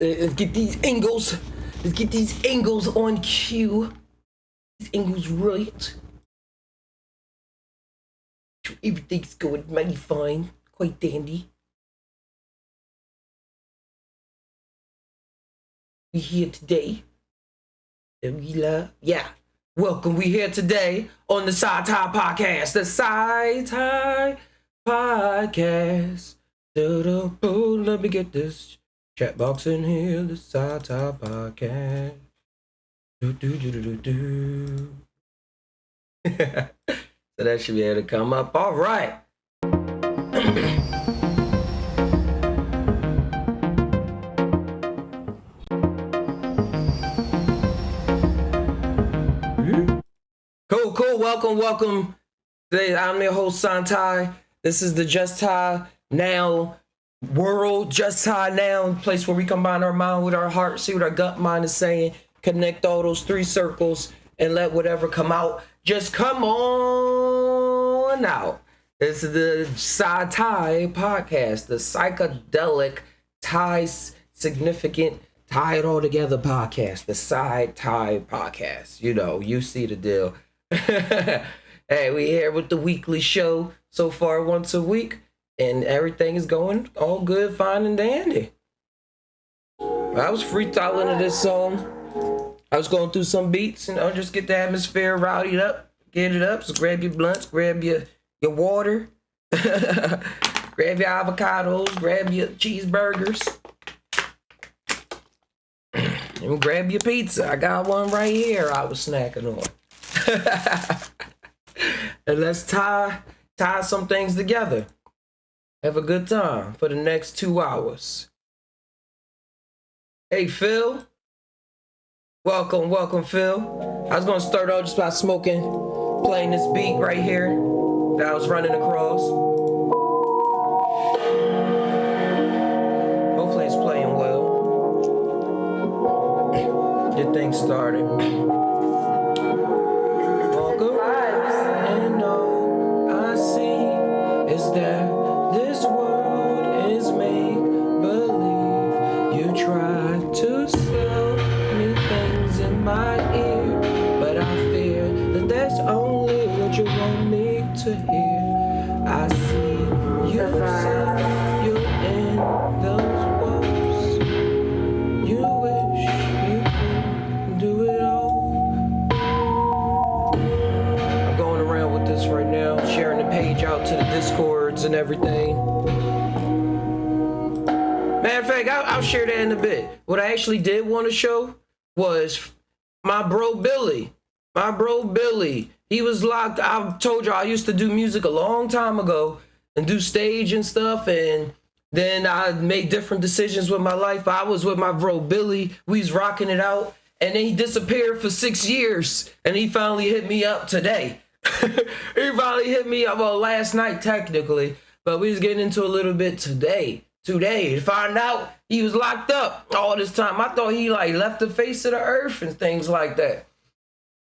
Let's get these angles. Let's get these angles on cue. These angles right. Everything's going mighty fine. Quite dandy. We here today. And we love. Yeah. Welcome. We here today on the PSy Tai Podcast. The PSy Tai Podcast. Let me get this chat box in here. The PSy Tai Podcast. So that should be able to come up. All right. Cool. Welcome. Today, I'm your host, Santai. This is the Just Tai Now world. Just Tai Now, place where we combine our mind with our heart, see what our gut mind is saying, connect all those three circles, and let whatever come out just come on out. This is the PSy Tai Podcast, the psychedelic Thai significant tie it all together podcast, the PSy Tai Podcast. You see the deal. Hey, we here with the weekly show so far once a week, and everything is going all good, fine, and dandy. I was freestyling to this song. I was going through some beats, just get the atmosphere rowdied up, get it up. So grab your blunts, grab your water, grab your avocados, grab your cheeseburgers, and grab your pizza. I got one right here I was snacking on. And let's tie some things together. Have a good time for the next 2 hours. Hey, Phil. Welcome, Phil. I was gonna start off just by playing this beat right here that I was running across. Hopefully it's playing well. Get things started. And all I see is that this world is make-believe. You try to sell me things in my ear, but I fear that that's only what you want me to hear. I see you say you're in those walls. You wish you could do it all. Right now, sharing the page out to the Discords and everything. Matter of fact, I'll share that in a bit. What I actually did want to show was my bro Billy. He was locked. I told you I used to do music a long time ago and do stage and stuff, and then I made different decisions with my life. I was with my bro Billy. We was rocking it out, and then he disappeared for 6 years, and he finally hit me up today. He finally hit me up, well, last night technically, but we was getting into a little bit today to find out he was locked up all this time. I thought he left the face of the earth and things like that.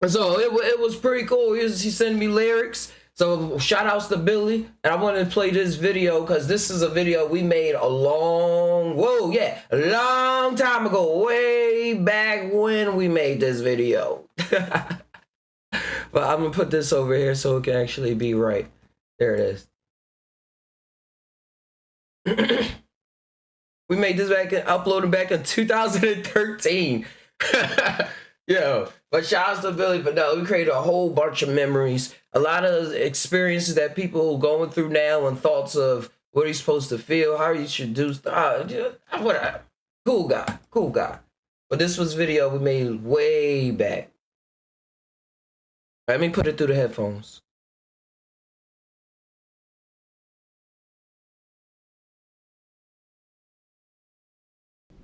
So it was pretty cool. He sending me lyrics. So shout outs to Billy. And I wanted to play this video because this is a video we made a long time ago, way back when we made this video. But I'm going to put this over here so it can actually be right. There it is. We made this uploaded back in 2013. Yo, but shout out to Billy. But no, we created a whole bunch of memories. A lot of experiences that people going through now and thoughts of what he's supposed to feel, how you should do stuff. Whatever. Cool guy. But this was video we made way back. Let me put it through the headphones.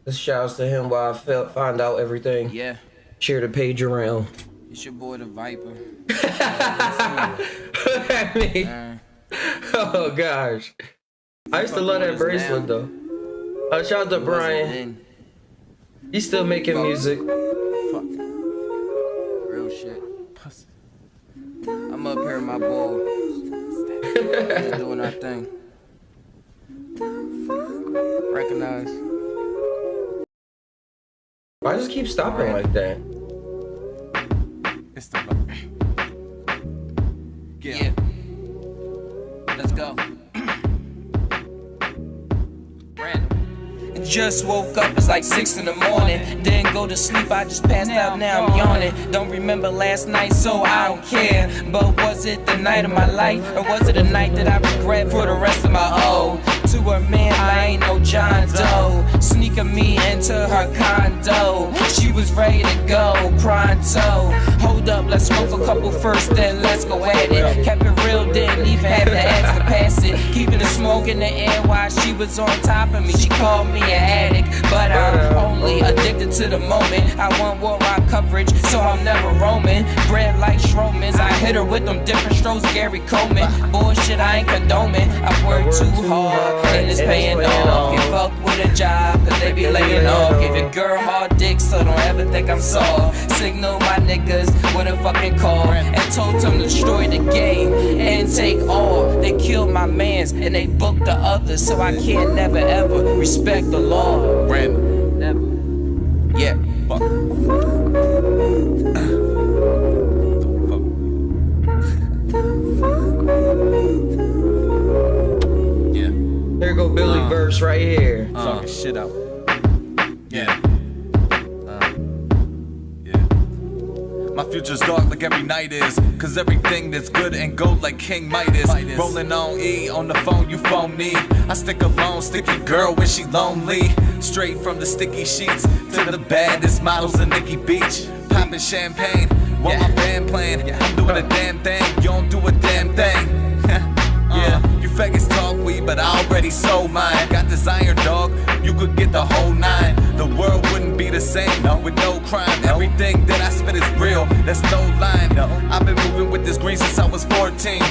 This shouts to him while I find out everything. Yeah. Share the page around. It's your boy the Viper. Look at me. Oh gosh. I used to love that bracelet though. Shout out to Brian. He's still making music. Fuck. Real shit. I'm up here in my bowl. Just doing our thing. Recognize. does it keep stopping like that? It's the yeah. Let's go. Just woke up, it's like 6 in the morning. Didn't go to sleep, I just passed out, now I'm yawning. Don't remember last night, so I don't care. But was it the night of my life, or was it a night that I regret for the rest of my own? To her man, I ain't no John Doe. Sneaking me into her condo. She was ready to go, pronto. Hold up, let's smoke a couple first, then let's go at it. Kept it real, didn't even have to ask to pass it. Keeping the smoke in the air while she was on top of me. She called me an addict, but I'm only addicted to the moment. I want war rock coverage, so I'm never roaming. Bread like Strowman's, I hit her with them different strokes, Gary Coleman. Bullshit, I ain't condoning. I work too hard, and it's paying off. Get fucked with a job, cause they be laying off. Give your girl hard dick, so don't ever think I'm soft. Signal my niggas with a fucking call, and told them to destroy the game and take all. They killed my mans, and they booked the others, so I can't never ever respect the law. Random. Never. Yeah. Fuck. Yeah. Here go Billy verse right here. Talking shit out. Yeah. My future's dark like every night is, cause everything that's good and gold like King Midas. Rolling on E, on the phone you phone me. I stick alone, sticky girl when she lonely. Straight from the sticky sheets to the baddest models in Nikki Beach. Popping champagne while my band playing. I'm doing a damn thing, you don't do a damn thing. Yeah, you faggots talk weed, but I already sold mine. Got this iron dog, you could get the whole 9. The world wouldn't be the same with no crime. Everything that I spit is real, that's no line. I've been moving with this green since I was 14.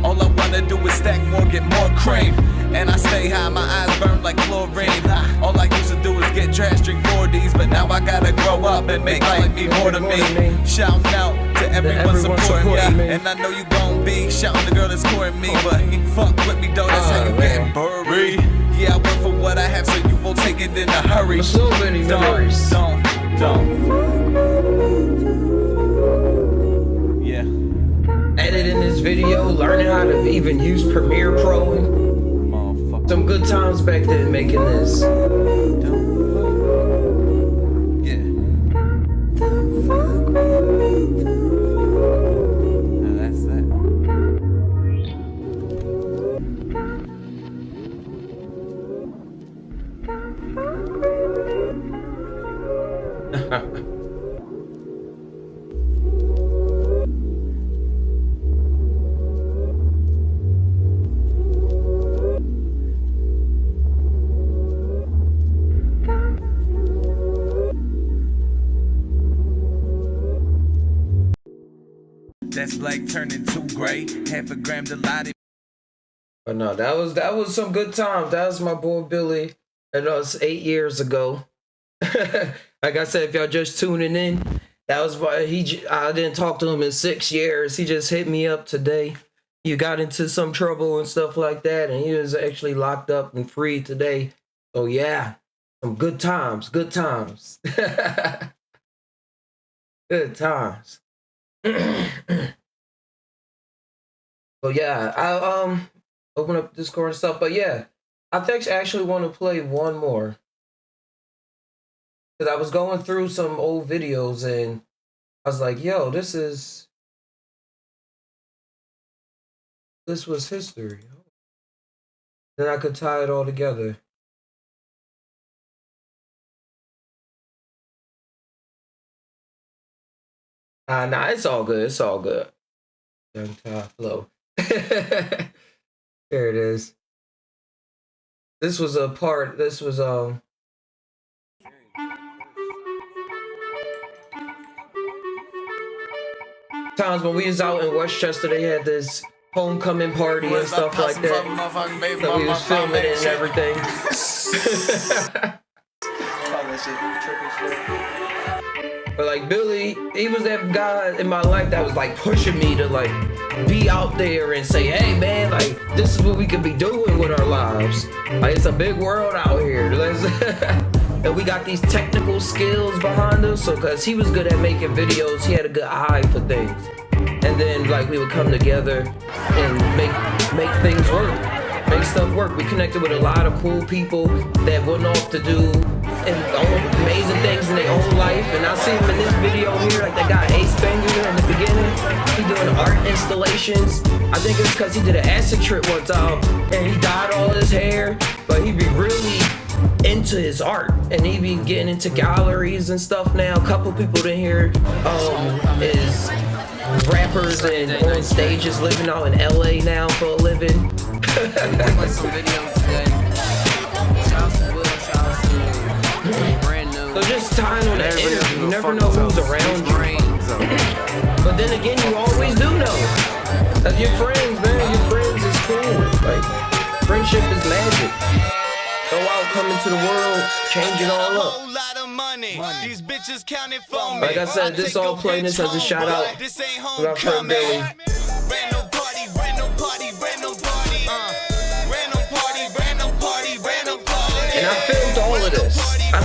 All I wanna do is stack more, get more cream. And I stay high, my eyes burn like chlorine. All I used to do is get trash, drink 4Ds, but now I gotta grow up and make life mean more to me. Shouting out to everyone supporting me. And I know you gon' be shouting the girl that's courting me, but fuck with me though, that's how you get buried. Yeah, I work for what I have, so you won't take it in a hurry. So many memories. Don't. Yeah. Editing this video, learning how to even use Premiere Pro. Some good times back then making this. Yeah. Now that's that. That's black turning to gray. Half a gram Dilaudid. But no, that was some good times. That was my boy Billy. And that was 8 years ago. Like I said, if y'all just tuning in, that was why I didn't talk to him in 6 years. He just hit me up today. He got into some trouble and stuff like that, and he was actually locked up and free today. So yeah, some good times. Good times. Good times. So yeah, I'll open up Discord and stuff. But yeah, I think I actually want to play one more. Because I was going through some old videos and I was like, yo, this was history. Then I could tie it all together. Nah, it's all good. It's all good. Young Ty Flow. There it is. This was times when we was out in Westchester, they had this homecoming party and stuff like that. So we was filming it and everything. But like Billy, he was that guy in my life that was like pushing me to like be out there and say, hey man, like this is what we could be doing with our lives. Like it's a big world out here. Let's and we got these technical skills behind us. So, cause he was good at making videos, he had a good eye for things. And then like we would come together and make things work, make stuff work. We connected with a lot of cool people that went off to do amazing things in their own life. And I see him in this video here, like that guy Ace Banger in the beginning. He doing art installations. I think it's because he did an acid trip one time and he dyed all his hair, but he be really into his art and he be getting into galleries and stuff now. A couple people in here is rappers and on stages living out in LA now for a living. Like some videos today. Shouts to Will, shouts to Brand New. So just tying on that energy, you never know who's around you. But then again, you always do know. That's your friends, man. Your friends is cool. Like, friendship is magic. Go out, come into the world, change it all up. These bitches counted for me. Like I said, this all playing this as a shout out to our friend Billy. Random party, random party, random party. Random party, random party, random party. And I filmed all of this. I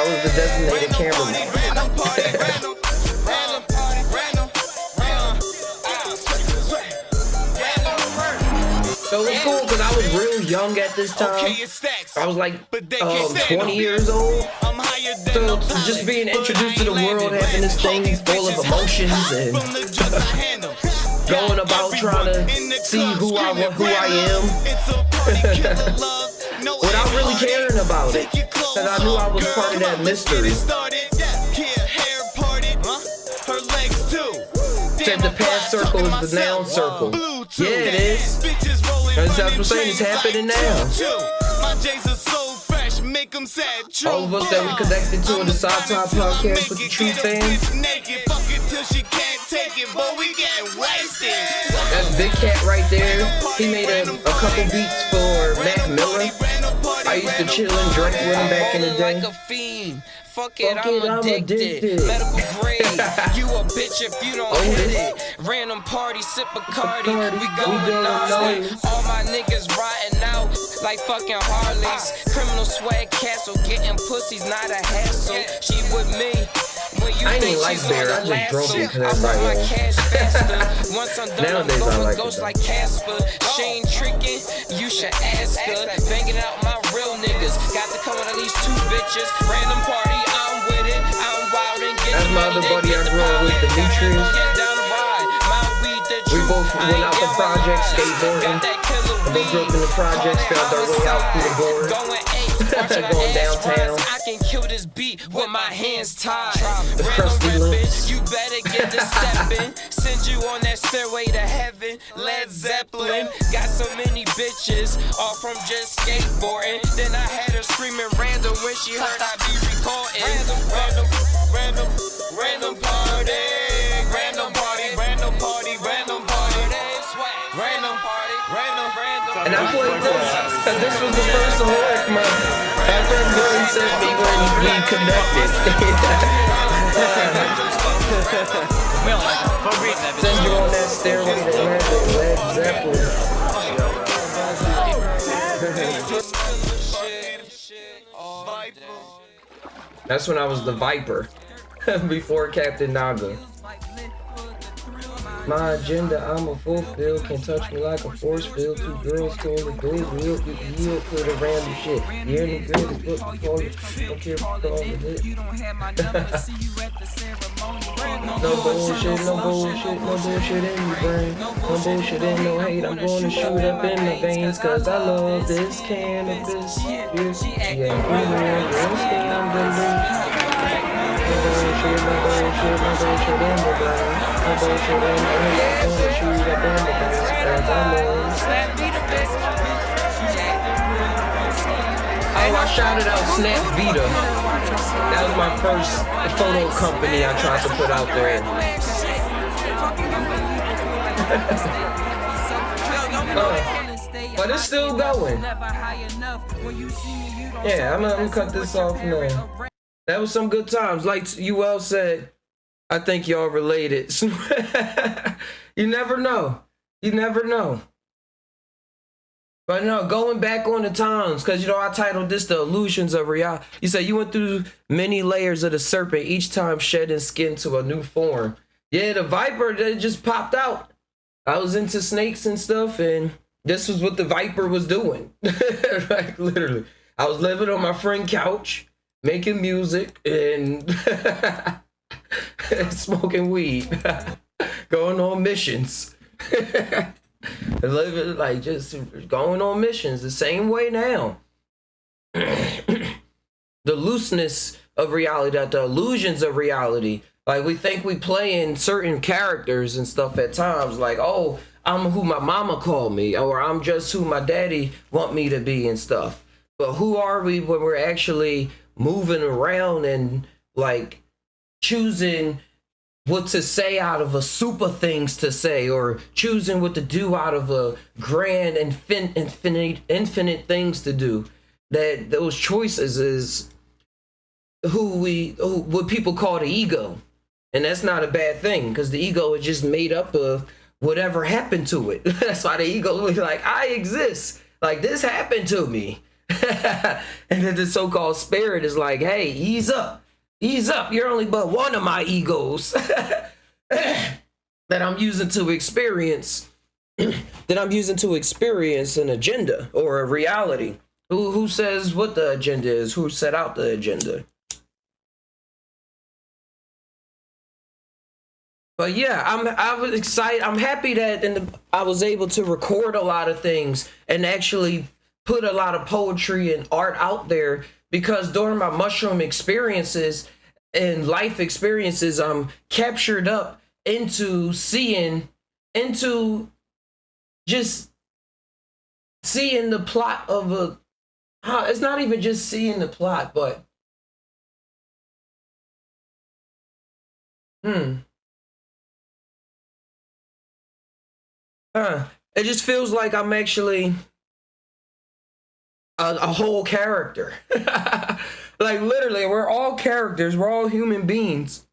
was the designated cameraman. So it was cool because I was real young at this time. I was like 20 years old. So just being introduced to the world, having this thing full of emotions and going about trying to see who I am without really caring about it. Because I knew I was part of that mystery. Said the past circle is the now circle. Yeah, it is. That's what I'm saying. It's happening now. All of us that we connected to in the PSy Tai Podcast with the true fans. That's Big Cat right there. He made a couple beats for Mac Miller. I used to chill and drink with him back in the day. Like a fiend. Fuck it, I'm addicted. Medical grade, you a bitch if you don't hit it. Random party, sip a Cardi, we going nice. All my niggas riding out like fucking Harleys. Criminal swag castle, getting pussy's not a hassle. She with me. When you I think ain't like she's Bear, on I the just drove last it shit, I because run my everybody cash faster. Once I'm done, I'm Nowadays I going like ghost it, like Casper. She ain't tricking, you should ask her. Banging out my real niggas, got to come with at least 2 bitches. Random party, I'm with it, I'm wild and getting That's my other buddy I grew up with, Demetrius. We both went out the project skateboarding. We grew up in the projects, found our way out through the board. Going downtown. I can kill this beat with my hands tied. The crusty lips. You better get to stepping. Send you on that stairway to heaven. Led Zeppelin. Got so many bitches, all from just skateboarding. Then I had her screaming random when she heard I be recording. Random party. Random party, random party, random party. Random party, random. And I played this, because this was the first award my friend Billy sent me when we connected. Send you on that stairway to heaven, Led Zeppelin. That's when I was the Viper, before Captain Naga. My agenda, I'ma fulfill. Can touch me like a force field. 2 girls came the door. Real yield for the random shit. Yeah, the girl is what we call it. Don't care what we call it. No bullshit, no bullshit, no bullshit in your brain. No bullshit and no hate. I'm gonna shoot up in the veins. Cause I love this cannabis. Yeah, we will scam the loose. No bullshit, no bullshit, no bullshit in the brain. No bullshit in the hate. I'm gonna shoot up in the veins. Cause I love. Oh, I shouted out Snap Vita. That was my first photo company I tried to put out there. But it's still going. Yeah, I'm gonna cut this off now. That was some good times. Like you well said, I think y'all related. You never know. You never know. But no, going back on the times, because you know I titled this "The Illusions of Reality." You said you went through many layers of the serpent, each time shedding skin to a new form. Yeah, the viper that just popped out. I was into snakes and stuff, and this was what the viper was doing. Like literally, I was living on my friend's couch, making music and smoking weed, going on missions. Living like just going on missions the same way now. The looseness of reality, the illusions of reality. Like we think we playing certain characters and stuff at times. Like, oh, I'm who my mama called me, or I'm just who my daddy want me to be and stuff. But who are we when we're actually moving around and like choosing what to say out of a super things to say, or choosing what to do out of a grand infinite things to do? That those choices is what people call the ego. And that's not a bad thing, because the ego is just made up of whatever happened to it. That's why the ego is like, I exist, like this happened to me. And then the so-called spirit is like, hey, ease up, you're only but one of my egos that I'm using to experience an agenda or a reality. Who says what the agenda is? Who set out the agenda? But yeah, I was excited. I'm happy that I was able to record a lot of things and actually put a lot of poetry and art out there, because during my mushroom experiences and life experiences, I'm captured up into just seeing the plot of it's not even just seeing the plot, but it just feels like I'm actually a whole character. Like literally, we're all characters, we're all human beings.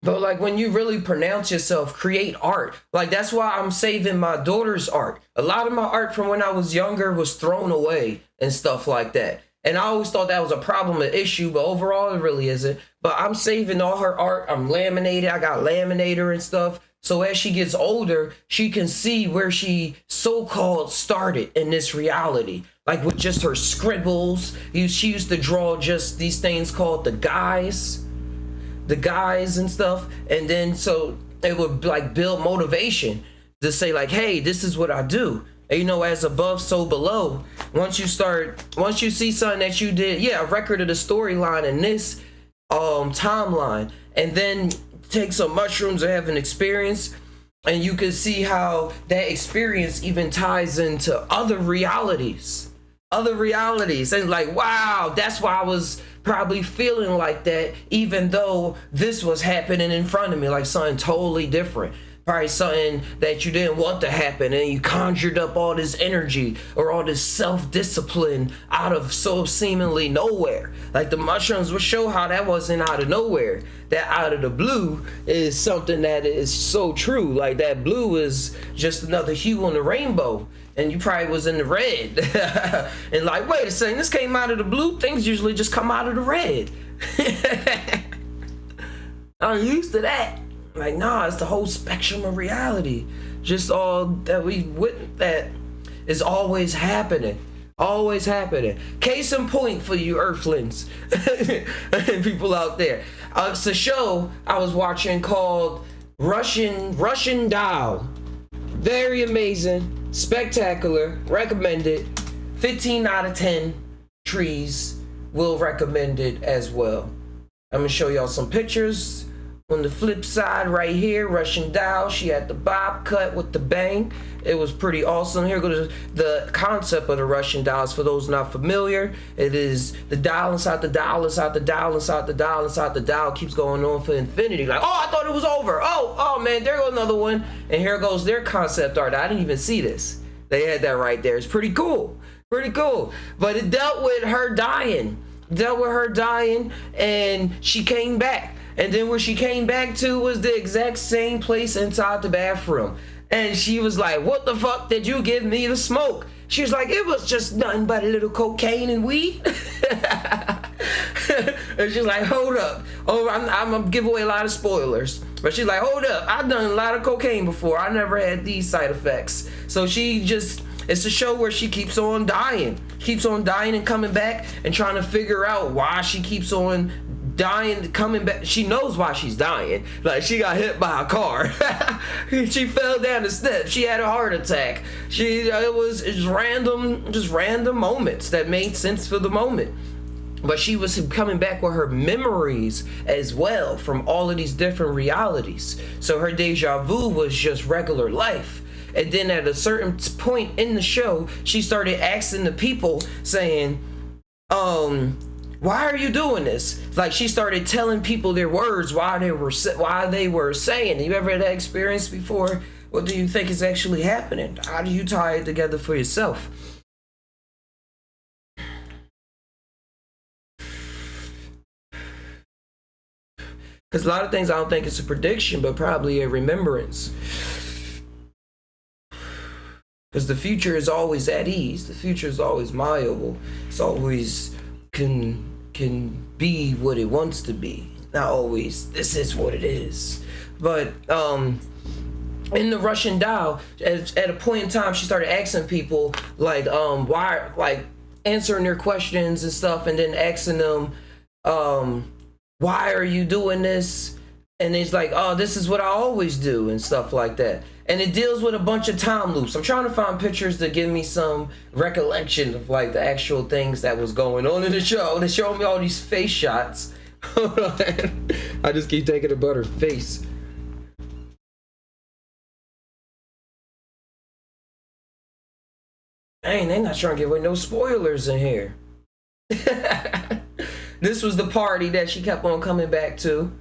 But like when you really pronounce yourself, create art. Like that's why I'm saving my daughter's art. A lot of my art from when I was younger was thrown away and stuff like that. And I always thought that was a problem, an issue, but overall it really isn't. But I'm saving all her art. I'm laminated. I got laminator and stuff. So as she gets older, she can see where she so-called started in this reality. Like with just her scribbles. She used to draw just these things called the guys and stuff. And then so it would like build motivation to say like, hey, this is what I do. And, you know, as above, so below. Once you see something that you did, a record of the storyline in this timeline, and then take some mushrooms or have an experience, and you can see how that experience even ties into other realities, and like, wow, that's why I was probably feeling like that, even though this was happening in front of me, like something totally different. Probably something that you didn't want to happen, and you conjured up all this energy or all this self-discipline out of so seemingly nowhere. Like the mushrooms will show how that wasn't out of nowhere. That out of the blue is something that is so true. Like that blue is just another hue on the rainbow, and you probably was in the red. And like, wait a second, this came out of the blue? Things usually just come out of the red. I'm used to that. Like, nah, it's the whole spectrum of reality. Just all that that is always happening. Always happening. Case in point for you earthlings and people out there. It's a show I was watching called Russian Doll. Very amazing, spectacular, recommended. 15 out of 10 trees will recommend it as well. I'm gonna show y'all some pictures. On the flip side right here, Russian Doll, she had the bob cut with the bang. It was pretty awesome. Here goes the concept of the Russian dolls. For those not familiar, it is the doll inside the doll inside the doll inside the doll inside the doll, keeps going on for infinity. Like, oh, I thought it was over. Oh man, there goes another one. And here goes their concept art. I didn't even see this. They had that right there. It's pretty cool. Pretty cool. But it dealt with her dying. And she came back. And then where she came back to was the exact same place inside the bathroom. And she was like, what the fuck did you give me to smoke? She was like, it was just nothing but a little cocaine and weed. And she's like, hold up. Oh, I'm gonna give away a lot of spoilers. But she's like, hold up, I've done a lot of cocaine before. I never had these side effects. So it's a show where she keeps on dying. Keeps on dying and coming back and trying to figure out why she keeps on dying, coming back. She knows why she's dying. Like, she got hit by a car. She fell down the steps. She had a heart attack. It was random moments that made sense for the moment. But she was coming back with her memories as well from all of these different realities. So her deja vu was just regular life. And then at a certain point in the show, she started asking the people, saying, why are you doing this? Like, she started telling people their words why they were saying. You ever had that experience before? What do you think is actually happening? How do you tie it together for yourself? Because a lot of things I don't think it's a prediction, but probably a remembrance. Because the future is always at ease. The future is always malleable. It's always can be what it wants to be. Not always, this is what it is. But in the Russian doll, at a point in time, she started asking people, like, why, like, answering their questions and stuff, and then asking them, why are you doing this? And it's like, oh, this is what I always do, and stuff like that. And it deals with a bunch of time loops. I'm trying to find pictures to give me some recollection of, like, the actual things that was going on in the show. They showed me all these face shots. I just keep thinking about her face. Dang, they not trying to give away no spoilers in here. This was the party that she kept on coming back to.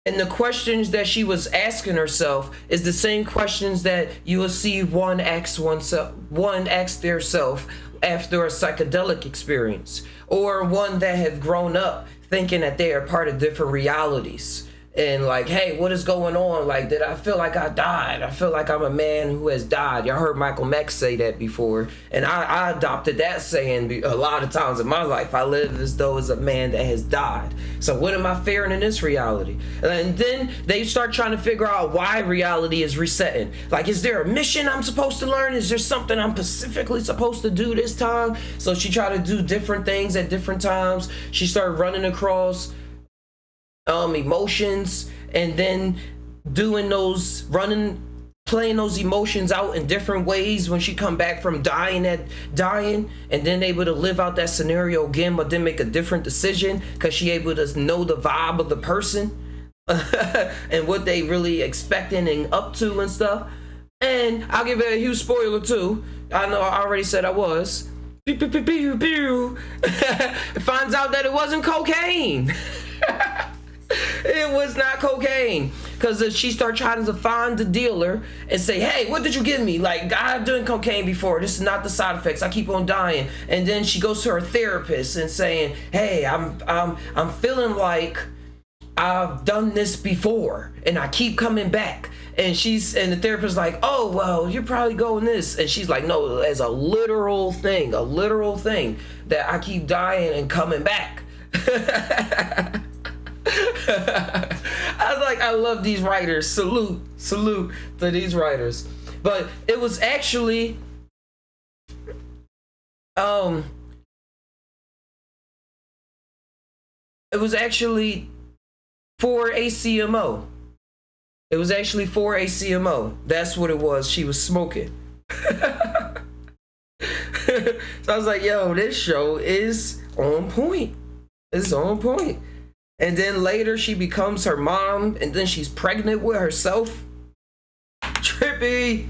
And the questions that she was asking herself is the same questions that you will see one ask their self after a psychedelic experience, or one that have grown up thinking that they are part of different realities. And like, hey, what is going on? Like, did I feel like I died? I feel like I'm a man who has died. Y'all heard Michael Mack say that before. And I adopted that saying a lot of times in my life. I live as though as a man that has died. So what am I faring in this reality? And then they start trying to figure out why reality is resetting. Like, is there a mission I'm supposed to learn? Is there something I'm specifically supposed to do this time? So she tried to do different things at different times. She started running across emotions, and then playing those emotions out in different ways when she come back from dying, and then able to live out that scenario again, but then make a different decision because she able to know the vibe of the person and what they really expecting and up to and stuff. And I'll give it a huge spoiler too. I know I already said I was. It finds out that it wasn't cocaine. It was not cocaine, because she started trying to find the dealer and say, hey, what did you give me? Like, I've done cocaine before. This is not the side effects. I keep on dying. And then she goes to her therapist and saying, hey, I'm feeling like I've done this before and I keep coming back. And the therapist's like, oh, well, you're probably going this. And she's like, no, as a literal thing that I keep dying and coming back. I was like, I love these writers. Salute to these writers. But it was actually for ACMO. It was actually for ACMO. That's what it was. She was smoking. So I was like, yo, this show is on point. It's on point. And then later she becomes her mom, and then she's pregnant with herself. Trippy.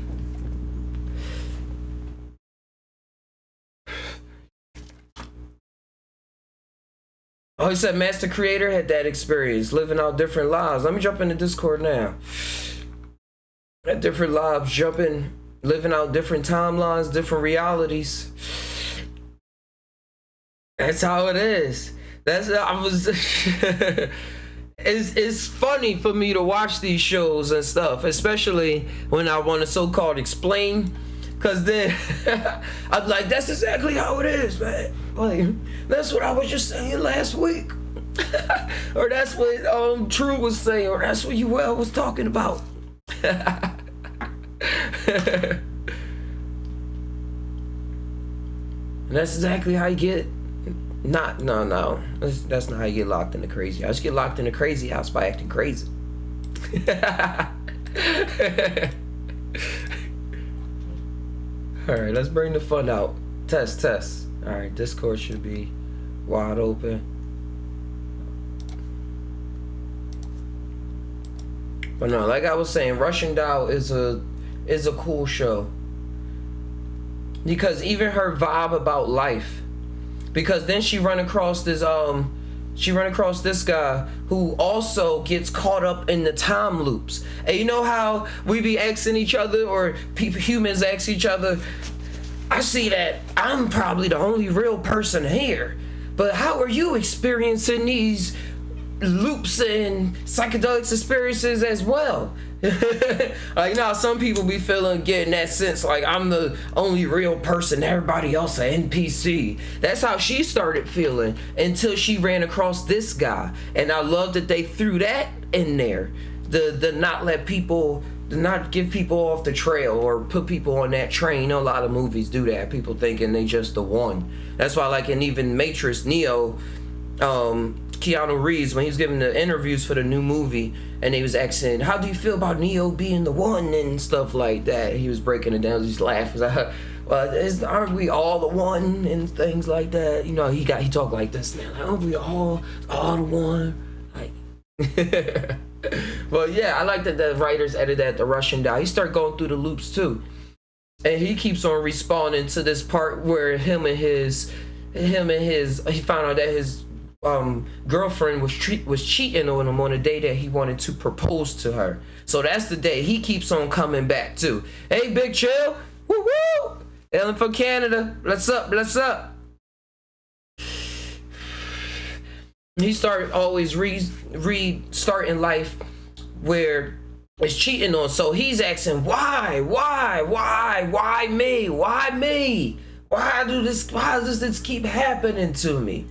Oh, he said Master Creator had that experience, living out different lives. Let me jump into Discord now. At different lives, living out different timelines, different realities. That's how it is. it's funny for me to watch these shows and stuff, especially when I want to so-called explain, because then I'm like, that's exactly how it is, man. Like, that's what I was just saying last week. Or that's what True was saying, or that's what UL was talking about. And that's exactly how you get no. That's not how you get locked in the crazy house. You get locked in the crazy house by acting crazy. Alright, let's bring the fun out. Test. Alright, Discord should be wide open. But no, like I was saying, Russian Doll is a cool show. Because even her vibe about life, because then she run across this guy who also gets caught up in the time loops. And you know how we be asking each other, or humans ask each other, I see that I'm probably the only real person here, but how are you experiencing these loops and psychedelic experiences as well? Like, now some people be getting that sense like I'm the only real person, everybody else an NPC. That's how she started feeling until she ran across this guy. And I love that they threw that in there, the not give people off the trail or put people on that train. You know, a lot of movies do that, people thinking they just the one. That's why, like, in even Matrix, Neo, Keanu Reeves, when he was giving the interviews for the new movie, and he was asking, how do you feel about Neo being the one and stuff like that? He was breaking it down, just laughing. Like, well, aren't we all the one and things like that? You know, he talked like this, man. Like, aren't we all the one? Like, well, yeah, I like that the writers edited the Russian Doll. He started going through the loops too, and he keeps on responding to this part where he found out that his girlfriend was cheating on him on the day that he wanted to propose to her. So that's the day he keeps on coming back to. Hey, Big Chill, woo woo, Ellen from Canada, what's up? He started always restarting life where it's cheating on. So he's asking, why me? Why does this keep happening to me?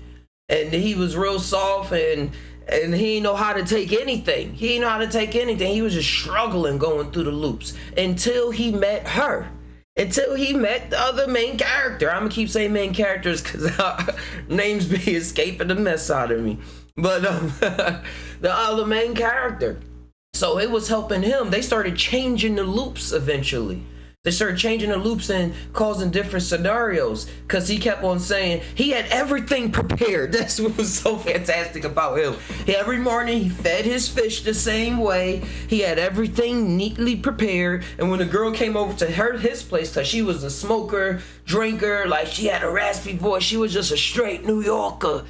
And he was real soft, and he didn't know how to take anything. He was just struggling going through the loops until he met her. Until he met the other main character. I'm gonna keep saying main characters because names be escaping the mess out of me. But the other main character. So it was helping him. They started changing the loops eventually. They started changing the loops and causing different scenarios, because he kept on saying he had everything prepared. That's what was so fantastic about him. Every morning he fed his fish the same way. He had everything neatly prepared. And when the girl came over to his place, because she was a smoker, drinker, like she had a raspy voice. She was just a straight New Yorker.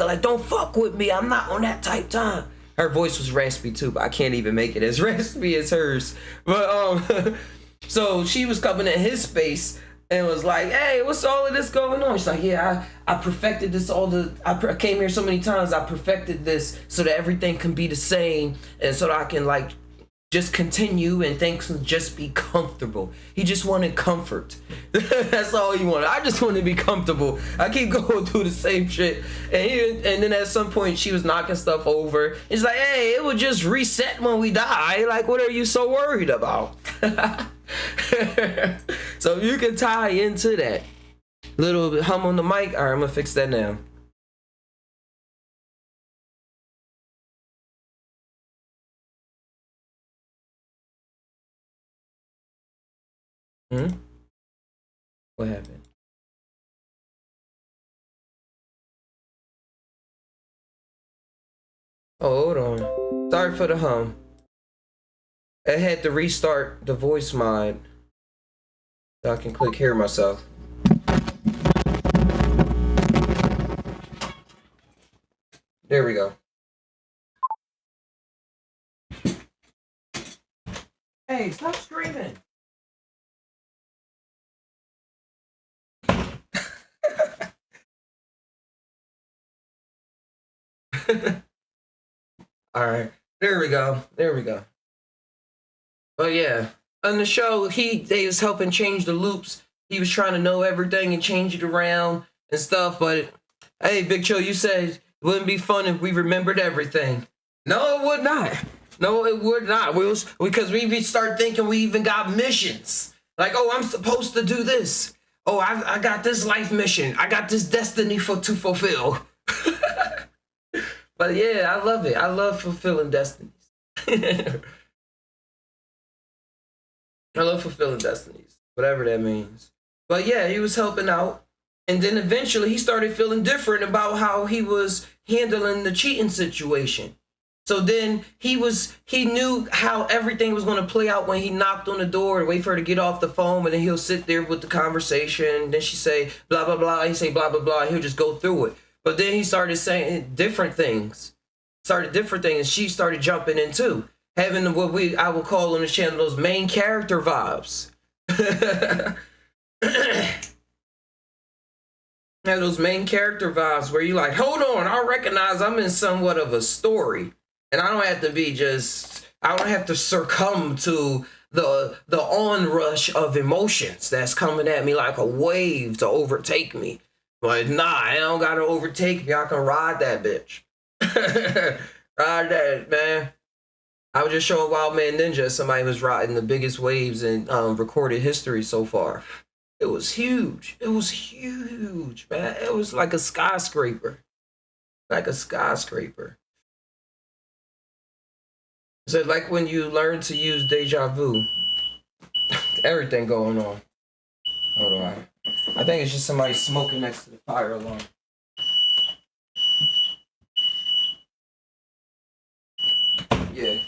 Like, don't fuck with me. I'm not on that type time. Her voice was raspy too, but I can't even make it as raspy as hers. But so she was coming in his space and was like, hey, what's all of this going on? She's like, yeah, I perfected this I came here so many times, I perfected this so that everything can be the same, and so that I can, like, just continue and things can just be comfortable. He just wanted comfort. That's all he wanted. I just wanted to be comfortable. I keep going through the same shit. And then at some point she was knocking stuff over. It's like, hey, it would just reset when we die. Like, what are you so worried about? So you can tie into that. Little hum on the mic. All right, I'm gonna fix that now. What happened? Oh, hold on. Sorry for the hum. I had to restart the voice mod so I can click hear myself. There we go. Hey, stop screaming. All right. There we go. There we go. But yeah, on the show, they was helping change the loops. He was trying to know everything and change it around and stuff. But hey, Big Cho, you said it wouldn't be fun if we remembered everything. No, it would not. No, it would not. Because we start thinking we even got missions. Like, oh, I'm supposed to do this. Oh, I got this life mission. I got this destiny to fulfill. But yeah, I love it. I love fulfilling destinies. I love fulfilling destinies, whatever that means. But yeah, he was helping out. And then eventually he started feeling different about how he was handling the cheating situation. So then he knew how everything was going to play out when he knocked on the door and wait for her to get off the phone, and then he'll sit there with the conversation. Then she say blah blah blah. He say blah blah blah. And he'll just go through it. But then he started saying different things. She started jumping in too, having what I would call on the channel those main character vibes. Have those main character vibes where you like, hold on, I recognize I'm in somewhat of a story. And I don't have to succumb to the onrush of emotions that's coming at me like a wave to overtake me. But nah, I don't gotta overtake me. I can ride that bitch. Ride that, man. I was just showing Wild Man Ninja somebody was riding the biggest waves in recorded history so far. It was huge. It was huge, man. It was like a skyscraper. Like a skyscraper. So like when you learn to use deja vu. Everything going on. Hold on. I think it's just somebody smoking next to the fire alarm. Yeah.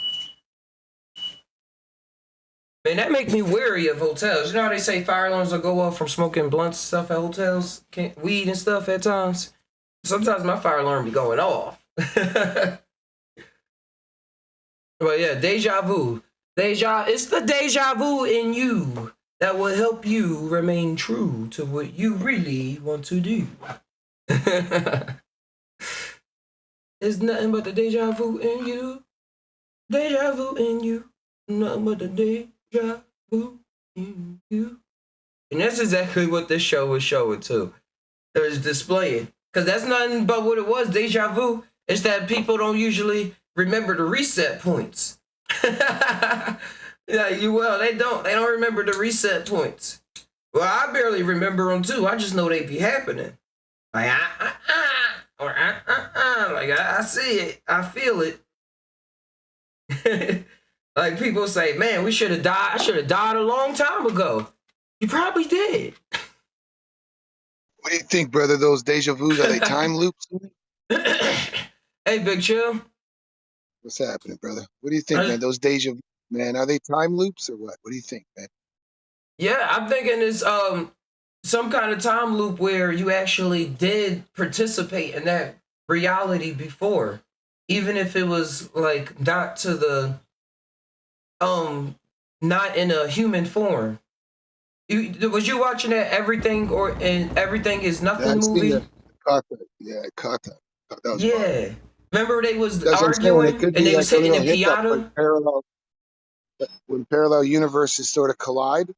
Man, that makes me wary of hotels. You know how they say fire alarms will go off from smoking blunts and stuff at hotels? Weed and stuff at times? Sometimes my fire alarm be going off. But yeah, deja vu. It's the deja vu in you that will help you remain true to what you really want to do. It's nothing but the deja vu in you. Deja vu in you. Nothing but the deja vu in you. And that's exactly what this show was showing too. It was displaying. Because that's nothing but what it was, deja vu. It's that people don't usually remember the reset points. Yeah, they don't remember the reset points. Well, I barely remember them too. I just know they be happening. Like or like I see it, I feel it. Like people say, man, we should have died. I should have died a long time ago. You probably did. What do you think, brother? Those deja vus, are they time loops? Hey, Big Chill. What's happening, brother? What do you think, man? Those deja vus, man, are they time loops or what? What do you think, man? Yeah, I'm thinking it's some kind of time loop where you actually did participate in that reality before, even if it was like not to the not in a human form. Was you watching that Everything Is Nothing movie? Yeah, I caught that. That was Yeah. fun. Remember they was That's what I'm saying, arguing could and be they was like a hitting the little hiccup, piano. when parallel universes sort of collide,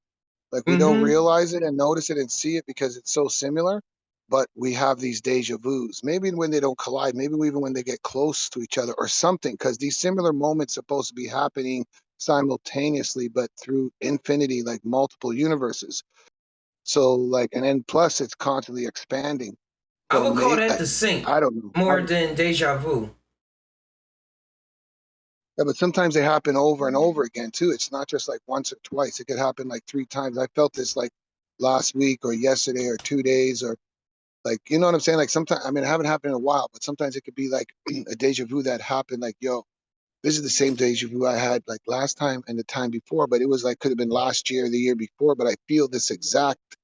like we don't realize it and notice it and see it because it's so similar, but we have these deja vus. Maybe when they don't collide, maybe even when they get close to each other or something, because these similar moments are supposed to be happening simultaneously, but through infinity, like multiple universes. So like, and then plus it's constantly expanding. I So would call that the sync I don't know. more than deja vu. Yeah, but sometimes they happen over and over again too. It's not just like once or twice. It could happen like 3 times. I felt this like last week or yesterday or 2 days or like, you know what I'm saying? Like sometimes, I mean, it haven't happened in a while, but sometimes it could be like a deja vu that happened. Like, yo, this is the same deja vu I had like last time and the time before, but it was like, could have been last year, the year before, but I feel this exact,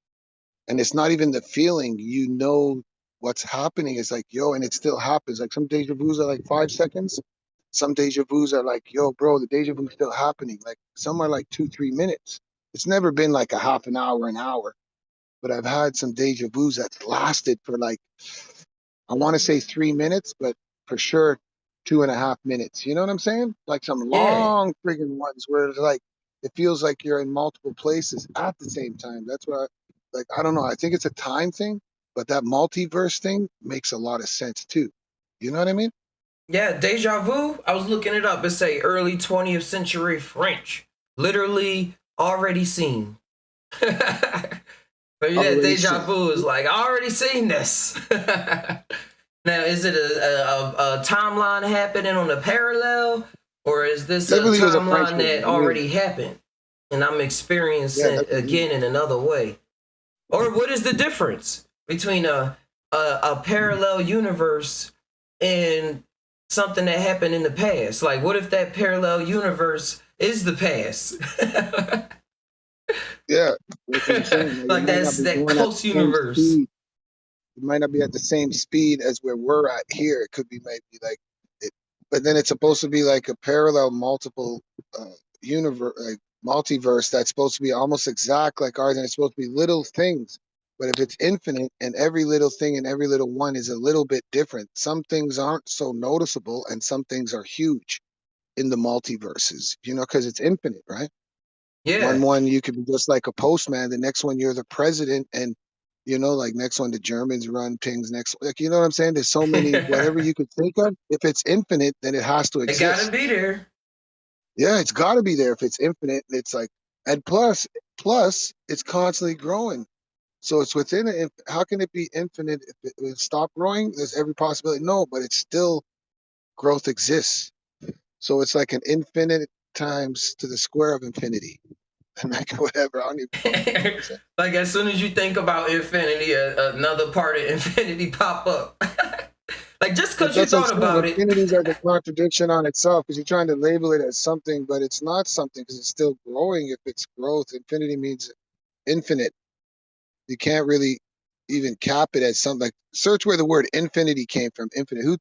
and it's not even the feeling, you know, what's happening is like, yo, and it still happens. Like some deja vus are like 5 seconds. Some deja vus are like, yo, bro, the deja vu's still happening. Like some are like 2-3 minutes. It's never been like a half an hour, but I've had some deja vus that's lasted for like, I want to say 3 minutes, but for sure 2.5 minutes. You know what I'm saying? Like some Yeah. long friggin' ones where it's like it feels like you're in multiple places at the same time. That's why, like, I don't know. I think it's a time thing, but that multiverse thing makes a lot of sense too. You know what I mean? Yeah, deja vu. I was looking it up. It say early 20th century French. Literally already seen. Maybe that Already deja seen. vu is like, I already seen this. Now, is it a timeline happening on a parallel? Or is this a Definitely was a French timeline movie. that already happened? And I'm Yeah, experiencing it definitely. again in another way. Or what is the difference between a parallel universe and something that happened in the past? Like, what if that parallel universe is the past? Yeah, that's what I'm saying. Like, it Like might not that's be that going at close the same universe. speed. It might not be at the same speed as where we're at here. It could be maybe like it, but then it's supposed to be like a parallel multiple universe, like multiverse that's supposed to be almost exact like ours, and it's supposed to be little things. But if it's infinite and every little thing and every little one is a little bit different, some things aren't so noticeable and some things are huge in the multiverses, because it's infinite, right? Yeah. One you could be just like a postman, the next one you're the president, and like next one the Germans run things, next, like, you know what I'm saying? There's so many, whatever you could think of. If it's infinite, then it has to It gotta exist. be there. Yeah, it's got to be there if it's infinite. It's like, and plus it's constantly growing, so it's within it. How can it be infinite if it would stop growing? There's every possibility. No, but it's still, growth exists, so it's like an infinite times to the square of infinity. And like, whatever, I don't even fucking know what I'm saying. Like as soon as you think about infinity, another part of infinity pop up. Like just But because you that's what I'm thought saying. about it. Infinities are the contradiction on itself because you're trying to label it as something, but it's not something because it's still growing. If it's growth, infinity means infinite. You can't really even cap it as something. Like, search where the word infinity came from. Infinite. Who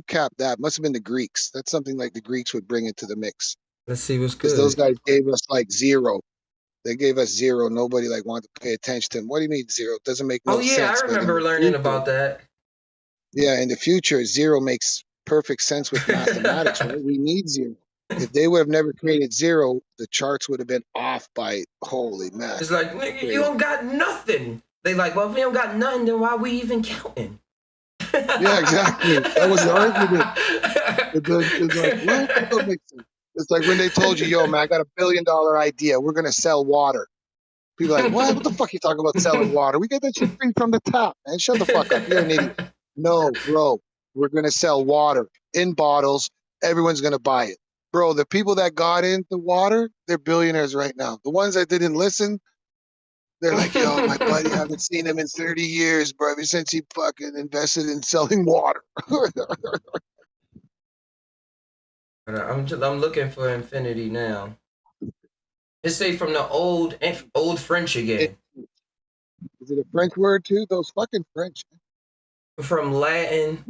capped that? Must have been the Greeks. That's something like the Greeks would bring into the mix Let's see what's because those good. guys gave us like zero. They gave us zero. Nobody like wanted to pay attention to them. What do you mean zero? It doesn't make Oh no yeah, I sense. But in remember the learning future, about that. yeah, in the future, zero makes perfect sense with mathematics, right? We need zero. If they would have never created zero, the charts would have been off by, holy It's mackerel, like, nigga, you crazy. don't got nothing. They like, well, if we don't got nothing, then why we even counting? Yeah, exactly. That was the argument. It's like, what? That don't make sense. It's like when they told you, yo, man, I got $1 billion idea. We're gonna sell water. People are like, what? What the fuck you talking about selling water? We get that shit free from the tap, man. Shut the fuck up. You're an idiot. No, bro. We're gonna sell water in bottles. Everyone's gonna buy it. Bro, the people that got into water, they're billionaires right now. The ones that didn't listen, they're like, yo, my buddy, I haven't seen him in 30 years, bro, ever since he fucking invested in selling water. I'm looking for infinity now. It's say from the old French again. Is it a French word too? Those fucking French. From Latin,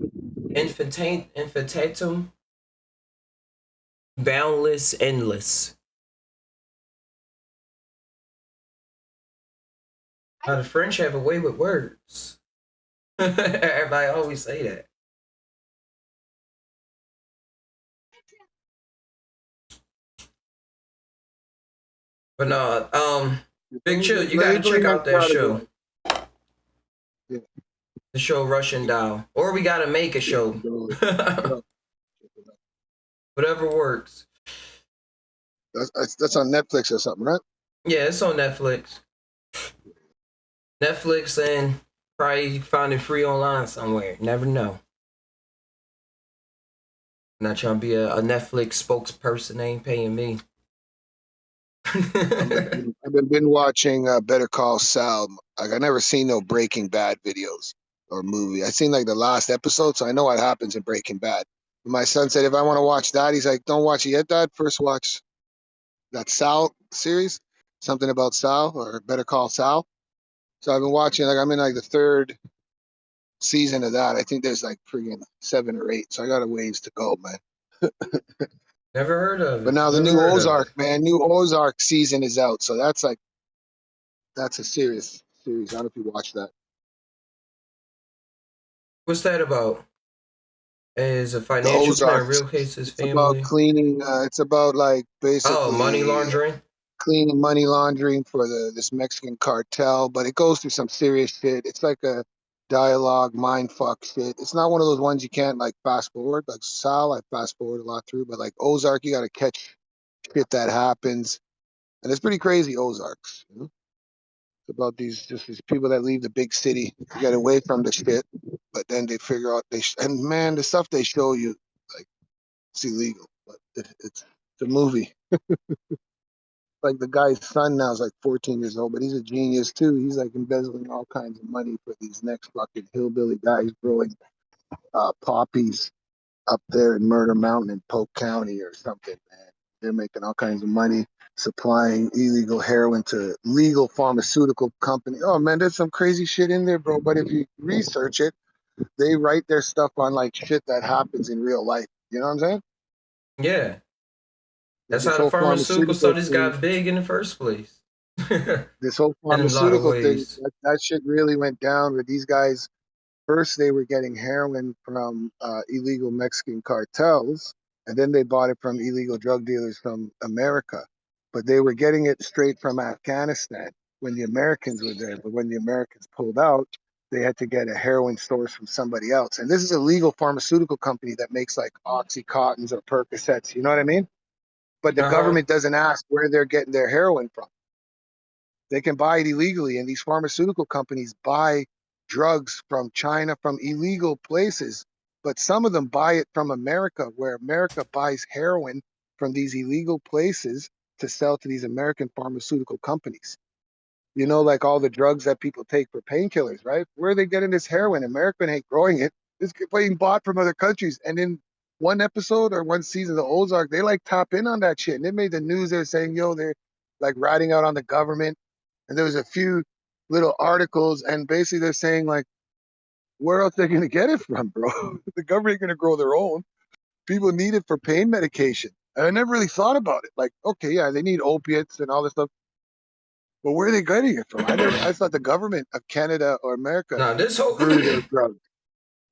infinitum, boundless, endless. Now, the French have a way with words. Everybody always say that. But no, Big Chill, you gotta check out that show. Yeah. The show Russian Doll. Or we gotta make a show. Whatever works. That's on Netflix or something, right? Yeah, it's on Netflix. Netflix and probably you can find it free online somewhere. Never know. Not trying to be a Netflix spokesperson. They ain't paying me. I've been watching Better Call Saul. Like, I never seen no Breaking Bad videos or movie. I seen like the last episode, so I know what happens in Breaking Bad. But my son said if I want to watch that, he's like, don't watch it yet, Dad. First watch that Sal series, something about Sal or Better Call Sal. So I've been watching. Like, I'm in like the third season of that. I think there's like freaking 7 or 8. So I got a ways to go, man. Never heard of But it. now the Never new heard of it. Ozark, man, new Ozark season is out. So that's a serious series. I don't know if you watch that. What's that about? As a The financial plan, Ozarks. real case his It's about family. cleaning. It's about like Oh, money basically laundering. cleaning money laundering for this Mexican cartel, but it goes through some serious shit. It's like a dialogue mind fuck shit. It's not one of those ones you can't like fast forward. Like Sal, I fast forward a lot through, but like Ozark, you got to catch shit that happens, and it's pretty crazy. Ozarks, you know? It's about these people that leave the big city to get away from the shit, but then they figure out and man, the stuff they show you, like it's illegal, but it's a movie. Like the guy's son now is like 14 years old, but he's a genius too. He's like embezzling all kinds of money for these next fucking hillbilly guys growing poppies up there in Murder Mountain in Polk County or something, man. They're making all kinds of money supplying illegal heroin to legal pharmaceutical company. Oh man, there's some crazy shit in there, bro. But if you research it, they write their stuff on like shit that happens in real life. You know what I'm saying? Yeah. Like That's this how the whole pharmaceutical pharmaceutical studies thing, got big in the first place. In this whole a lot of pharmaceutical thing, ways. that shit really went down with these guys. First, they were getting heroin from illegal Mexican cartels, and then they bought it from illegal drug dealers from America. But they were getting it straight from Afghanistan when the Americans were there. But when the Americans pulled out, they had to get a heroin source from somebody else. And this is a legal pharmaceutical company that makes like Oxycontins or Percocets. You know what I mean? But the Uh-huh. government doesn't ask where they're getting their heroin from. They can buy it illegally, and these pharmaceutical companies buy drugs from China from illegal places. But some of them buy it from America, where America buys heroin from these illegal places to sell to these American pharmaceutical companies. You know, like all the drugs that people take for painkillers, right? Where are they getting this heroin? America ain't growing it. It's being bought from other countries. And in one episode or one season of the Ozark, they like tap in on that shit. And they made the news. They're saying, yo, they're like ratting out on the government. And there was a few little articles, and basically they're saying like, where else they're gonna get it from, bro? The government ain't gonna grow their own. People need it for pain medication. And I never really thought about it. Like, okay, yeah, they need opiates and all this stuff, but where are they getting it from? I thought the government of Canada or America Now this whole grew their drugs.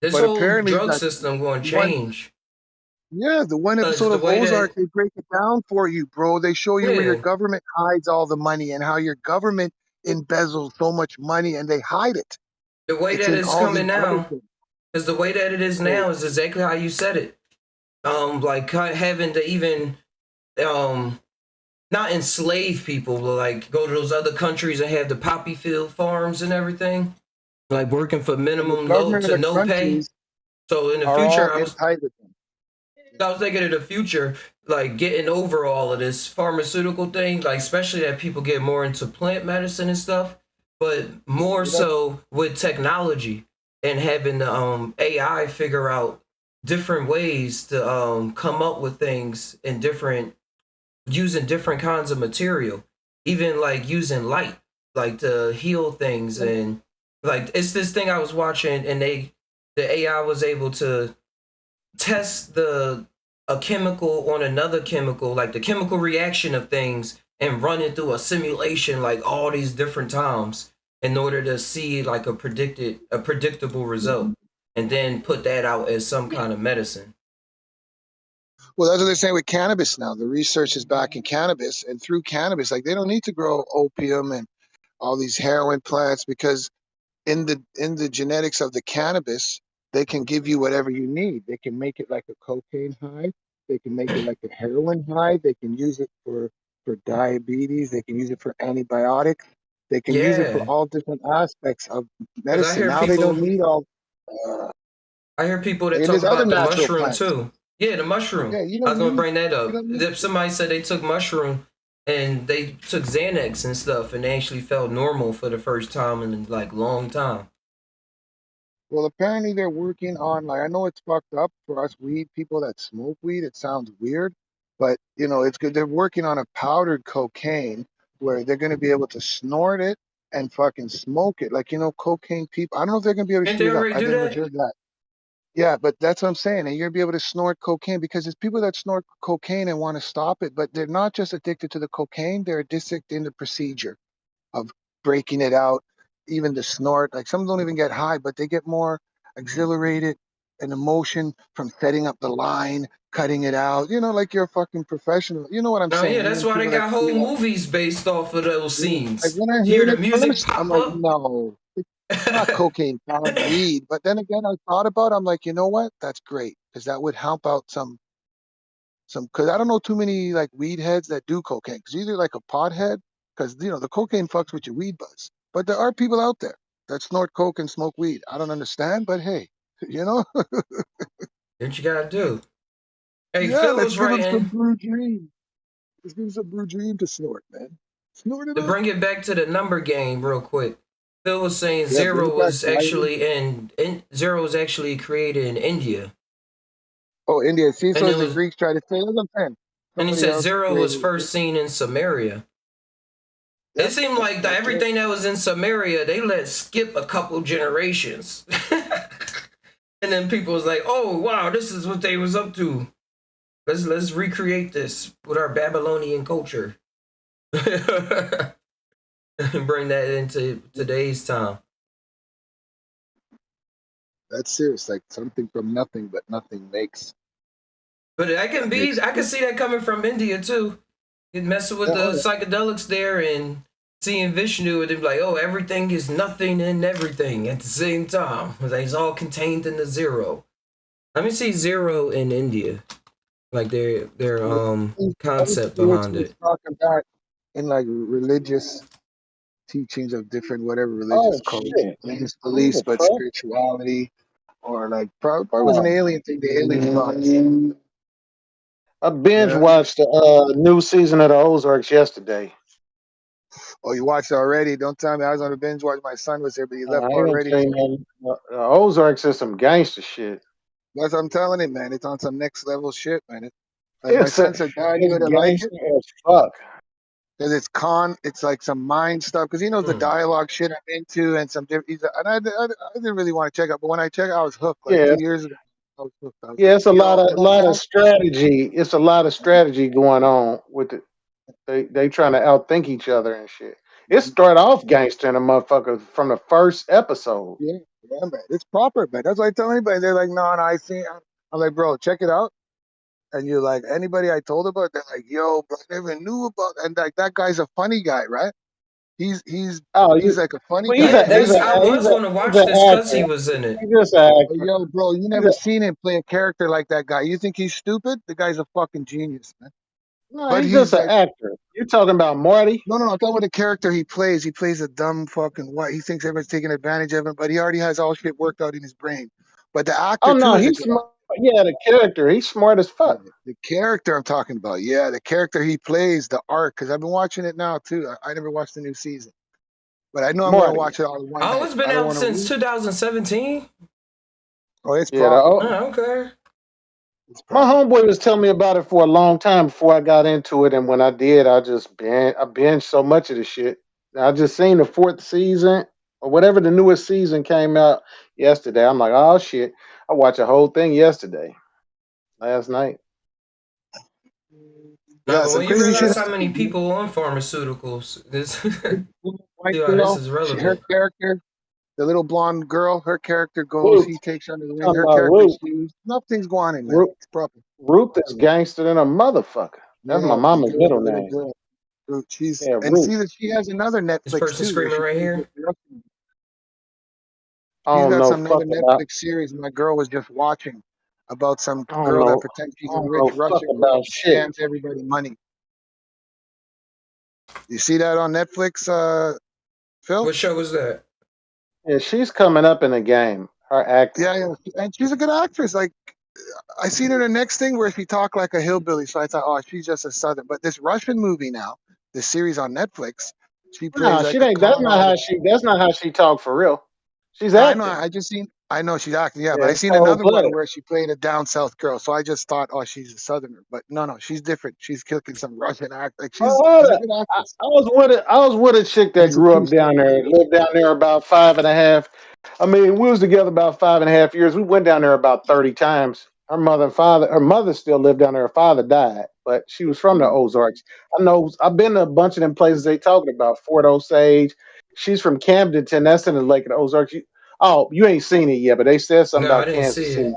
this But whole apparently drug that system going to one change the one because episode the of way Ozark, that they break it down for you, bro. They show you where your yeah, government hides all the money and how your government embezzles so much money and they hide it. the way It's that in it's all coming these other now, things. because the way that it is So now is exactly how you said it. Like having to even um not enslave people, but like go to those other countries and have the poppy field farms and everything, like working for and the minimum low government of to the no pay. countries So in the are all future, in tight with them. I was thinking of the future, like getting over all of this pharmaceutical thing, like especially that people get more into plant medicine and stuff, but more So that's so with technology and having the AI figure out different ways to come up with things in different using different kinds of material, even like using light, like to heal things. And like it's this thing I was watching, and the AI was able to test the a chemical on another chemical, like the chemical reaction of things, and run it through a simulation like all these different times in order to see like a predictable result, and then put that out as some kind of medicine. well, that's what they're saying with cannabis now. The research is back in cannabis, and through cannabis, like they don't need to grow opium and all these heroin plants because in the genetics of the cannabis, they can give you whatever you need. They can make it like a cocaine high. They can make it like a heroin high. They can use it for diabetes. They can use it for antibiotics. They can use it for Yeah, all different aspects of because I medicine. hear Now they don't people need all. Uh, I hear people that and talk there's other about the natural mushroom plants. too. Yeah, the mushroom. Yeah, I was gonna bring that up. If somebody said they took mushroom and they took Xanax and stuff, and they actually felt normal for the first time in like long time. Well, apparently they're working on like I know it's fucked up for us weed people that smoke weed. It sounds weird, but you know it's good. They're working on a powdered cocaine where they're going to be able to snort it and fucking smoke it. Like you know, cocaine people. I don't know if they're going to be able to Can't shoot they it up. already I do never that? heard that. Yeah, but that's what I'm saying. And you're going to be able to snort cocaine because there's people that snort cocaine and want to stop it, but they're not just addicted to the cocaine. They're addicted in the procedure of breaking it out, even the snort. Like some don't even get high, but they get more exhilarated. an emotion from setting up the line, cutting it out. You know, like you're a fucking professional. You know what I'm Oh saying? yeah, that's Even why they people that got whole create art. movies based off of those Yeah. Like scenes. when I Hear heard the it music first, I'm pop like, up. no, it's not cocaine, pound weed. But then again, I thought about it, I'm like, you know what? That's great because that would help out some. Because I don't know too many like weed heads that do cocaine. Because either like a pothead, because the cocaine fucks with your weed buzz. But there are people out there that snort coke and smoke weed. I don't understand, but hey, you know, What you gotta do? Hey, yeah, Phil let's was give them some writing brew dream. Let's give them some brew dream to snort, man. Snort it to up. bring it back to the number game real quick. Phil was saying Yeah, bring zero it back was slightly. actually zero was actually created in India, Oh, India. See, and so it as the was Greeks try to say, look, man, and he somebody said else zero was created first it. seen in Samaria. It Yep, seemed like that's it. everything that was in Samaria, they let skip a couple generations. And then people was like, "Oh wow, this is what they was up to. Let's recreate this with our Babylonian culture and bring that into today's time." That's serious. Like something from nothing, but nothing But I can makes. see that coming from India too. Messing with Yeah, the oh, psychedelics there and seeing Vishnu and they're like, "Oh, everything is nothing and everything at the same time. It's all contained in the zero." Let me see zero in India, like their yeah. I was concept hearing behind some it. talk about in like religious teachings of different whatever religious Oh cults, shit! religious Who beliefs, the but fuck? spirituality or like probably was an Oh, alien thing. The alien brought. I binge Yeah. watched the new season of the Ozarks yesterday. Oh, you watched it already? Don't tell me I was on a binge watch. My son was here, but he I left ain't gonna already. tell you nothing. The Ozarks is some gangster shit. That's what I'm telling him, man. It's on some next level shit, man. Like my It's a, son said, Dad, you it's gonna like it gangster as fuck. because it's like some mind stuff. Because he knows the Hmm. dialogue shit I'm into and some different. And I didn't really want to check out, but when I checked, I was hooked. Like Yeah, 2 years ago, I was hooked. I was yeah. like, It's a yo, and then lot of now, strategy. It's a lot of strategy going on with it. They trying to outthink each other and shit. It started off gangster in a motherfucker from the first episode. yeah, yeah, man, it's proper, man. That's what I tell anybody. They're like, no, no, I see. I'm like, bro, check it out. And you're like, anybody I told about, they're like, yo, bro, I never knew about. And like that guy's a funny guy, right? He's he's Oh, he's like a funny well, guy, Yeah, and that's I was gonna he's watch an this because actor. he was in it. He's just an but actor. yo, bro, you He's never a, seen him play a character like that guy. You think he's stupid? The guy's a fucking genius, man. no, But he's just he's an like, actor. You're talking about Marty? no, no, no. I'm talking about the character he plays. He plays a dumb fucking what? He thinks everyone's taking advantage of him, but he already has all shit worked out in his brain. But the Oh actor too no, is a he's good smart. actor. Yeah, the character. He's smart as Yeah, fuck. the character I'm talking about. Yeah, the character he plays, the arc. Because I've been watching it now too. I never watched the new season, but I know I'm gonna Marty. watch it all in one Oh, night. it's been I don't out want to since read. 2017. Oh, it's Yeah, proper. Oh, okay. It's my proper. homeboy was telling me about it for a long time before I got into it, and when I did, I binged so much of the shit. I just seen the fourth season or whatever the newest season came out yesterday. I'm like, oh shit! I watched the whole thing yesterday, last night. No, Yeah, but some when you crazy shit realize how many happened. people on pharmaceuticals, this White see why this girl, is her relevant. character, the little blonde girl, her character goes, Ruth, he takes her under the wing, talking her about character Ruth. sees. Nothing's going on, man. Ruth, It's proper. Ruth is gangster than a motherfucker. That's my Yeah, mama's middle the little name. girl. Dude, she's Yeah, and Ruth. see that she has another This Netflix person too, where screaming she right plays here. with Russian. I She's don't got know some fuck other about. Netflix series my girl was just watching about some I don't girl that know. pretends I she's a don't rich know fuck Russian girl about and shit. scams everybody money. You see that on Netflix, Phil? What show was that? Yeah, she's coming up in the game. Her acting. Yeah, yeah, and she's a good actress. Like I seen her the next thing where she talked like a hillbilly, so I thought, oh, she's just a southern. But this Russian movie now, this series on Netflix, she plays No, she like a ain't. That's con not how artist. she. That's not how she talk for real. She's No, I know. acting. I just seen. I know she's acting, yeah, but Yeah, I it's seen cold another one blooded. where she played a down south girl. So I just thought, oh, she's a southerner. But no, no, she's different. She's kicking some Russian act. Like she's a good actress. I was with a chick that She's a grew true up down story. there, lived down there about 5.5. I mean, we was together about 5.5 years. We went down there about 30 times. Her mother still lived down there. Her father died, but she was from the Ozarks. I know. I've been to a bunch of them places they talking about. Fort Osage. She's from Camdenton. That's in the Lake of the Ozarks. Oh, you ain't seen it yet, but they said something No, I about didn't Kansas see City. it.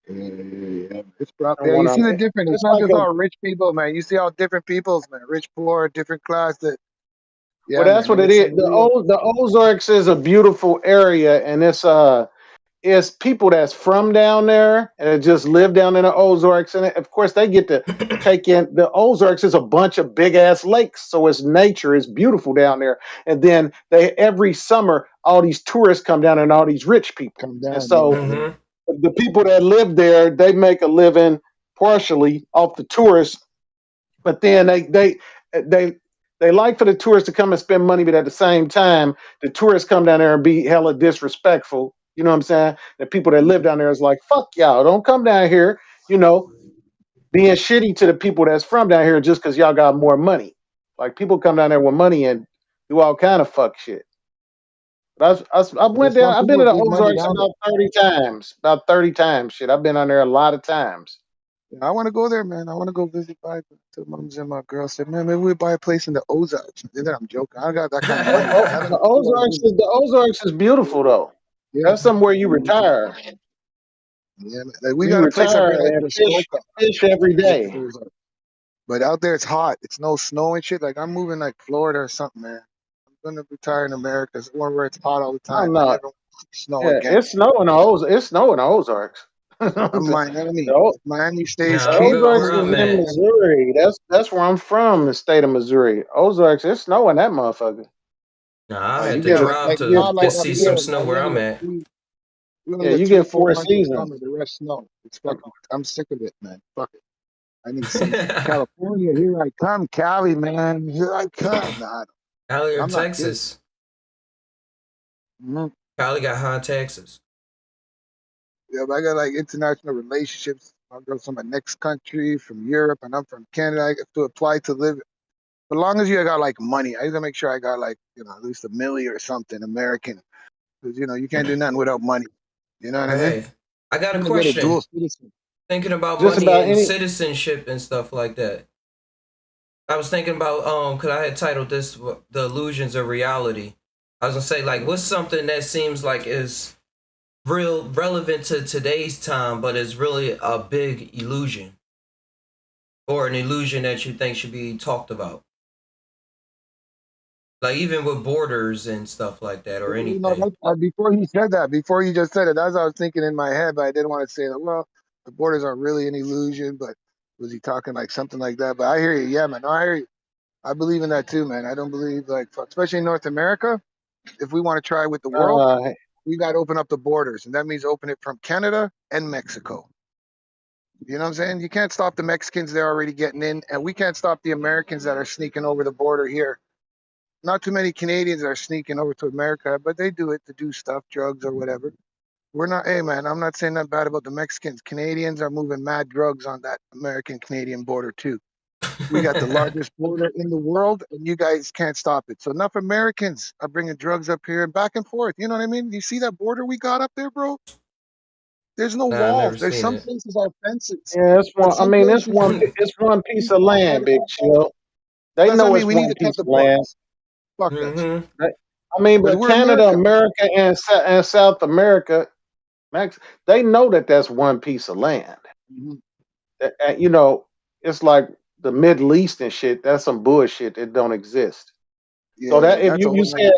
Yeah. It's prob- And yeah, you one of see them, the difference. It's it's not like just a all rich people, man. You see all different peoples, man. Rich, poor, different class. That well, yeah, that's man. what And it it's is. some real. The Ozarks is a beautiful area, and it's people that's from down there and that just live down in the Ozarks, and of course they get to take in the Ozarks is a bunch of big ass lakes, so it's nature, it's beautiful down there. And then they every summer all these tourists come down and all these rich people, Come and down, yeah, so yeah. Mm-hmm. the people that live there they make a living partially off the tourists, but then they they like for the tourists to come and spend money, but at the same time, the tourists come down there and be hella disrespectful. You know what I'm saying? The people that live down there is like, fuck y'all, don't come down here, you know, being shitty to the people that's from down here just because y'all got more money. Like people come down there with money and do all kind of fuck shit. I went There's down. some I've been people to with the big money Ozarks down there. about 30 times. About 30 times. Shit, I've been on there a lot of times. Yeah, I want to go there, man. I want to go visit. To moms and my girl said, man, maybe we buy a place in the Ozarks. And then I'm joking. I got that kind of money, man. I have The enough to go and visit. The Ozarks is beautiful though. Yeah, That's somewhere you retire. yeah, man. Like we You got a place up retire here like and Muskoka. fish every Yeah, day. but out there it's hot. It's no snow and shit. Like I'm moving like Florida or something, man. I'm gonna retire in America, somewhere where it's hot all the I time. don't I know. never want to see snow Yeah, again. It's snow in the Ozarks. I'm the, Miami. O- If Miami stays the Nah, I'm clean, good I'm Ozarks where is I'm moving in there, at. man. Missouri. That's where I'm from, the state of Missouri. Ozarks, it's snow in that motherfucker. Nah, I You had to get You drive like you to get not like to four, up see you some get, here, snow man. We where only I'm get at. three. We only yeah, get you three, get four four months of seasons. summer. The rest snow. It's fucking. I'm sick of it, man. Fuck it. I need some California. Here I come, Cali, man. Here I come. Nah, Cali or I'm not kidding. Texas. Mhm. Cali got high taxes. Yeah, but I got like international relationships. My girl's from the next country, from Europe, and I'm from Canada. I have to apply to live. As long as you got like money, I gotta make sure I got like at least a million or something American, because you can't do nothing without money. You know what I mean? Hey, I got a I'm gonna get a question. dual citizen. Thinking about Just money about and any citizenship and stuff like that. I was thinking about cause I had titled this "The Illusions of Reality." I was gonna say like, what's something that seems like is real relevant to today's time, but is really a big illusion or an illusion that you think should be talked about, like even with borders and stuff like that or anything. Before he said that, before you just said it, that's what I was thinking in my head, but I didn't want to say that. Well, the borders are really an illusion, but was he talking like something like that? But I hear you, yeah, man. No, I hear you. I believe in that too, man. I don't believe like, especially in North America, if we want to try with the world, uh we got to open up the borders, and that means open it from Canada and Mexico. You know what I'm saying? You can't stop the Mexicans; they're already getting in, and we can't stop the Americans that are sneaking over the border here. Not too many Canadians are sneaking over to America, but they do it to do stuff, drugs or whatever. We're not, hey man, I'm not saying that bad about the Mexicans. Canadians are moving mad drugs on that American Canadian border too. We got the largest border in the world, and you guys can't stop it. So enough Americans are bringing drugs up here and back and forth. You know what I mean? You see that border we got up there, bro? There's no Nah, I walls. never There's seen some it. places are fences, yeah, it's but one I some mean places it's one you piece of walk right land, Big across. Chill. They That's what I know mean. it's We need one to cut piece the of land. borders. Fuck that shit. Mm-hmm. Right? I mean, Because but we're Canada, America. America, and South America, Max, they know that that's one piece of land. Mhm. You know, it's like the Middle East and shit. That's some bullshit that don't exist. So Yeah, that if that's a you whole said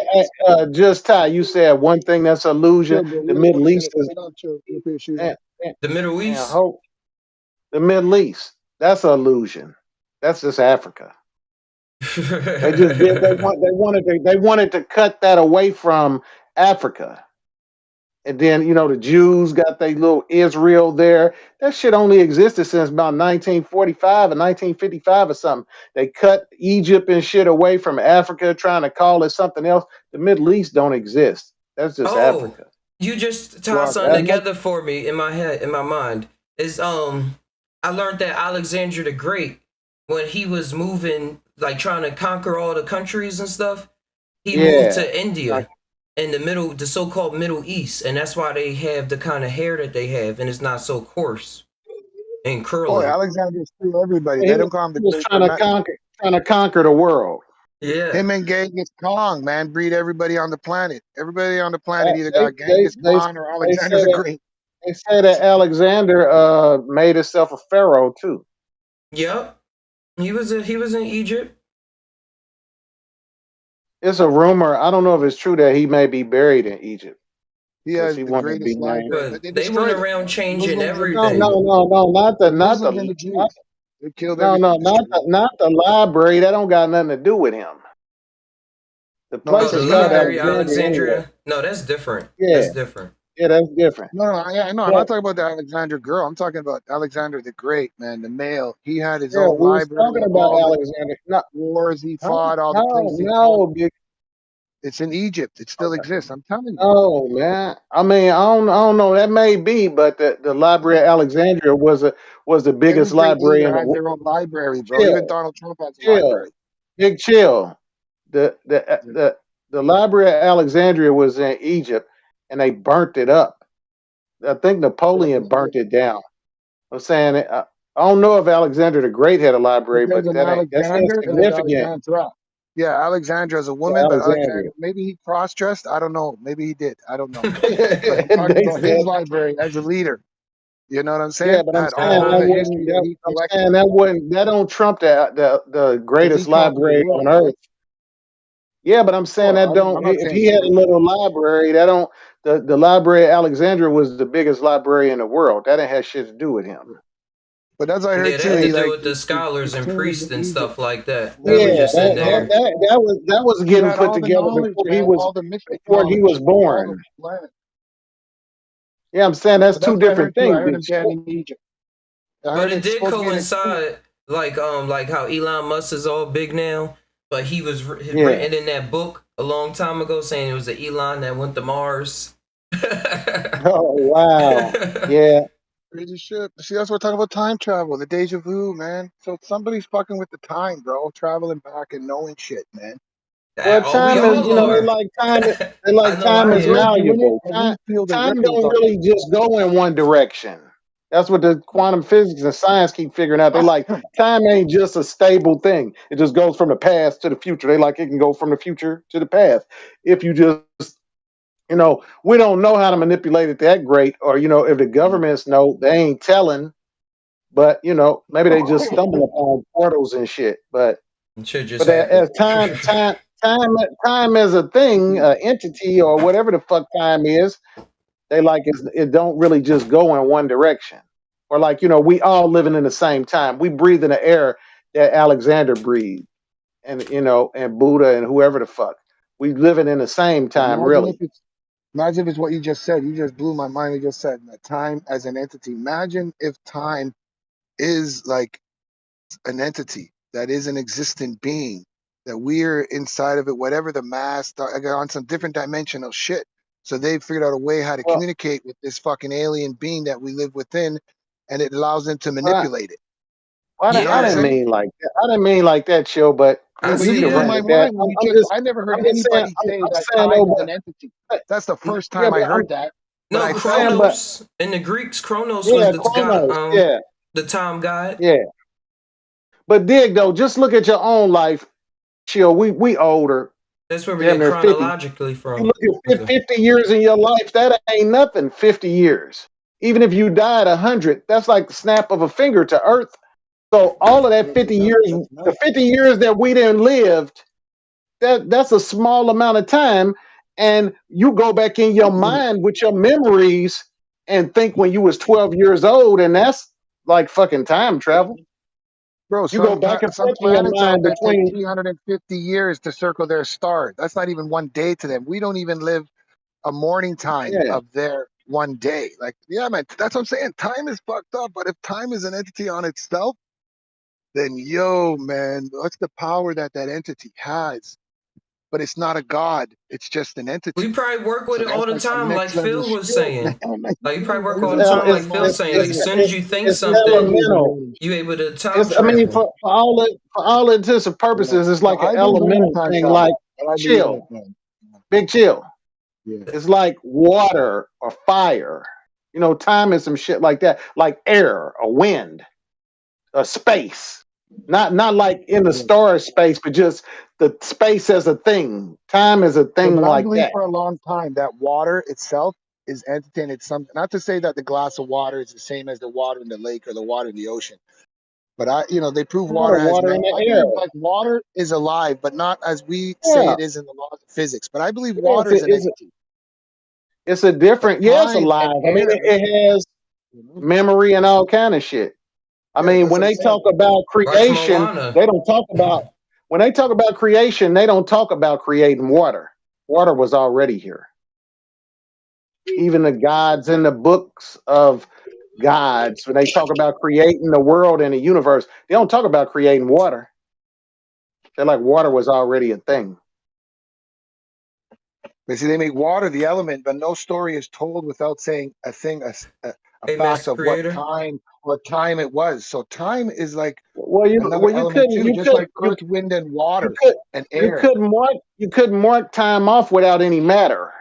nother thing. just Ty, you said one thing that's illusion. Chill, bro. The We don't want Middle to East get it. is Lay down, chill. Put your shoes on. man, man, The Middle man, East. hope the Middle East. That's an illusion. That's just Africa. They just did. They wanted to cut that away from Africa. And then, the Jews got their little Israel there. That shit only existed since about 1945 or 1955 or something. They cut Egypt and shit away from Africa, trying to call it something else. The Middle East don't exist. That's just Oh, Africa. you just tied Well, something That, and that's together for me in my head, in my mind. Is I learned that Alexander the Great, when he was moving, like trying to conquer all the countries and stuff, he moved yeah. to India in the middle, the so-called Middle East, and that's why they have the kind of hair that they have, and it's not so coarse and boy, curly. Alexander threw everybody. He They was, don't call him the he was great for nothing. trying to conquer the world. Yeah. Him and Genghis Khan, man, breed everybody on the planet. Everybody on the planet That- either They got they Genghis they Khan or they Alexander said the it. Great. They say that Alexander made himself a pharaoh too. Yep. He was in Egypt. It's a rumor. I don't know if it's true that he may be buried in Egypt He because has he the wanted to be greatest named. library, but But they they went destroyed it. around The changing Muslims and the No, everything. Jews. not The not Muslims and the not, Jews. They killed no, everything, destroyed it. not the library. That don't got nothing to do with him. The No, Oh, place it's the a is called library. Library Alexandria anyway. Alexandria. No, that's different. Yeah, That's different. yeah, that's different. No, no, I know. I'm But not talking about the Alexander girl. I'm talking about Alexander the Great, man, the male. He had his yeah, own we was library, talking about all the Alexander. No, wars he no, fought, all the no, places he fought. no, It's in Egypt. It still exists. I'm telling you. no, man. I mean, I don't know. That may be, but the Library of Alexandria was the biggest Every great library leader in the has world. their own library, bro. Even Chill, Donald Trump has a chill, library. big chill. The the uh, Yeah. the the Library of Alexandria was in Egypt, and they burnt it up. I think Yeah, Napoleon they did. burnt it down. I'm saying I don't know if Alexander the Great had a If library, there's but an that's Alexander, and there's insignificant. Alexandra. Yeah, Alexandra is a Yeah, woman, but Alexandria. Alexander, maybe he cross-dressed. I don't know. Maybe he did. I don't know. But I'm talking They about his said, library as a leader. You know what I'm yeah, saying? but I'm Had saying all that the Uh-huh. wouldn't. history that That, he I'm collected saying that wouldn't. That don't trump the because he greatest conquered the library world, on right? earth. Yeah, but I'm saying Oh, that don't. I'm not If saying he he had a did. little library, that don't. The Library of Alexandria was the biggest library in the world. That didn't have shit to do with him. But that's what I Yeah, heard that too. had to He do like with the scholars his and tomb is priests in and Egypt. stuff like that. That Yeah, was Yeah, just in there. that was he getting had put all the together knowledge, man, all the mystic before he was knowledge, all the born. planet. Yeah, I'm saying that's But two that's what I different heard too. I things, heard Big him dead Chill. in Egypt. I But heard it it's did supposed to be in his tomb. coincide, like how Elon Musk is all big now. But he was Yeah. written in that book a long time ago saying it was the Elon that went to Mars. Oh wow. Yeah. Crazy shit. See, that's what we're talking about time travel, the deja vu, man. So somebody's fucking with the time, bro. Traveling back and knowing shit, man. Well, Oh, we time is, all they are. like time. They I like know time I And is we're am. doing it, malleable. and we feel the Time ripples don't of it. really just go in one direction. That's what the quantum physics and science keep figuring out. They like time ain't just a stable thing. It just goes from the past to the future. They like it can go from the future to the past. If you just, we don't know how to manipulate it that great, or if the governments know, they ain't telling. But maybe they just stumble upon portals and shit. But It should just But as happen. time as a thing, entity, or whatever the fuck time is, they like it don't really just go in one direction. Or like we all living in the same time. We breathe in the air that Alexander breathed, and Buddha and whoever the fuck. We living in the same time, Imagine if really. it's Imagine if it's what you just said. You just blew my mind. You just said that time as an entity. Imagine if time is like an entity that is an existent being, that we're inside of it, whatever the mass, on some different dimensional shit. So they figured out a way how to Well, communicate with this fucking alien being that we live within, and it allows them to I, manipulate it. You know what I I'm didn't Yeah, saying? mean like that. I didn't mean like that, chill. But I But we you see can just blew run that. my with that. mind when you just, I never heard I'm just saying. anybody say I'm that saying time though, is an entity. That's the first yeah, time I but heard that. But No, I I'm felt saying, it. but Chronos in the Greeks. Chronos was yeah, the god, Chronos, yeah, the time god. yeah. But dig though, just look at your own life. Chill. We older, That's where we damn get near 50. chronologically You from. look What's at good? 50 years in your life, that ain't nothing. 50 years. Even if you died 100, that's like the snap of a finger to Earth. So all of that 50 years, That's the nuts. 50 years that we didn't lived, that's a small amount of time. And you go back in your mind with your memories and think when you was 12 years old, and that's like fucking time travel. Bro, You go back and some forth in your planets out mind there take between 350 years to circle their star. That's not even one day to them. We don't even live a morning time yeah. of their one day. Like, yeah, man, that's what I'm saying. Time is fucked up, but if time is an entity on itself, then yo, man, what's the power that that entity has? But it's not a god. It's just an We entity. probably work with So it all that's the like some time, like next level Phil was shit, man. saying. Like you probably work This all It's the is time, el- like blowing Phil my saying. Like as shit. soon as you think it's something, elemental. you able to time It's I mean travel. for all intents and Yeah. purposes, it's So like an I do believe in elemental time thing, like travel, but I believe in it, chill, man. big chill. Yeah. It's like water or fire. Time is some shit like that, like air or wind or space. Not like in the Yeah. star space, but just the space as a thing. Time is a Yeah, thing but I like believe that. for a long time that water itself is entity, and it's some. Not to say that the glass of water is the same as the water in the lake or the water in the ocean, but they prove water has Water in many. I the air. believe like water is alive, but not as we say Yeah. it is in the laws of physics. But I believe Yes, water is an entity. it's a But different. Yeah, it's time and alive. I mean, air, it has you know, memory and all kind of shit. I yeah, mean, that's when what I'm they saying. talk about Watch creation, Moana. they don't talk about when they talk about creation, they don't talk about creating water. Water was already here. Even the gods in the books of gods, when they talk about creating the world and the universe, they don't talk about creating water. They're like water was already a thing. They see they make water the element, but no story is told without saying a thing, a Hey, fact Master of what Creator. time it was. So time is like Well, another you element couldn't too, just like earth, wind, and you water could and air. you couldn't mark time off without any matter.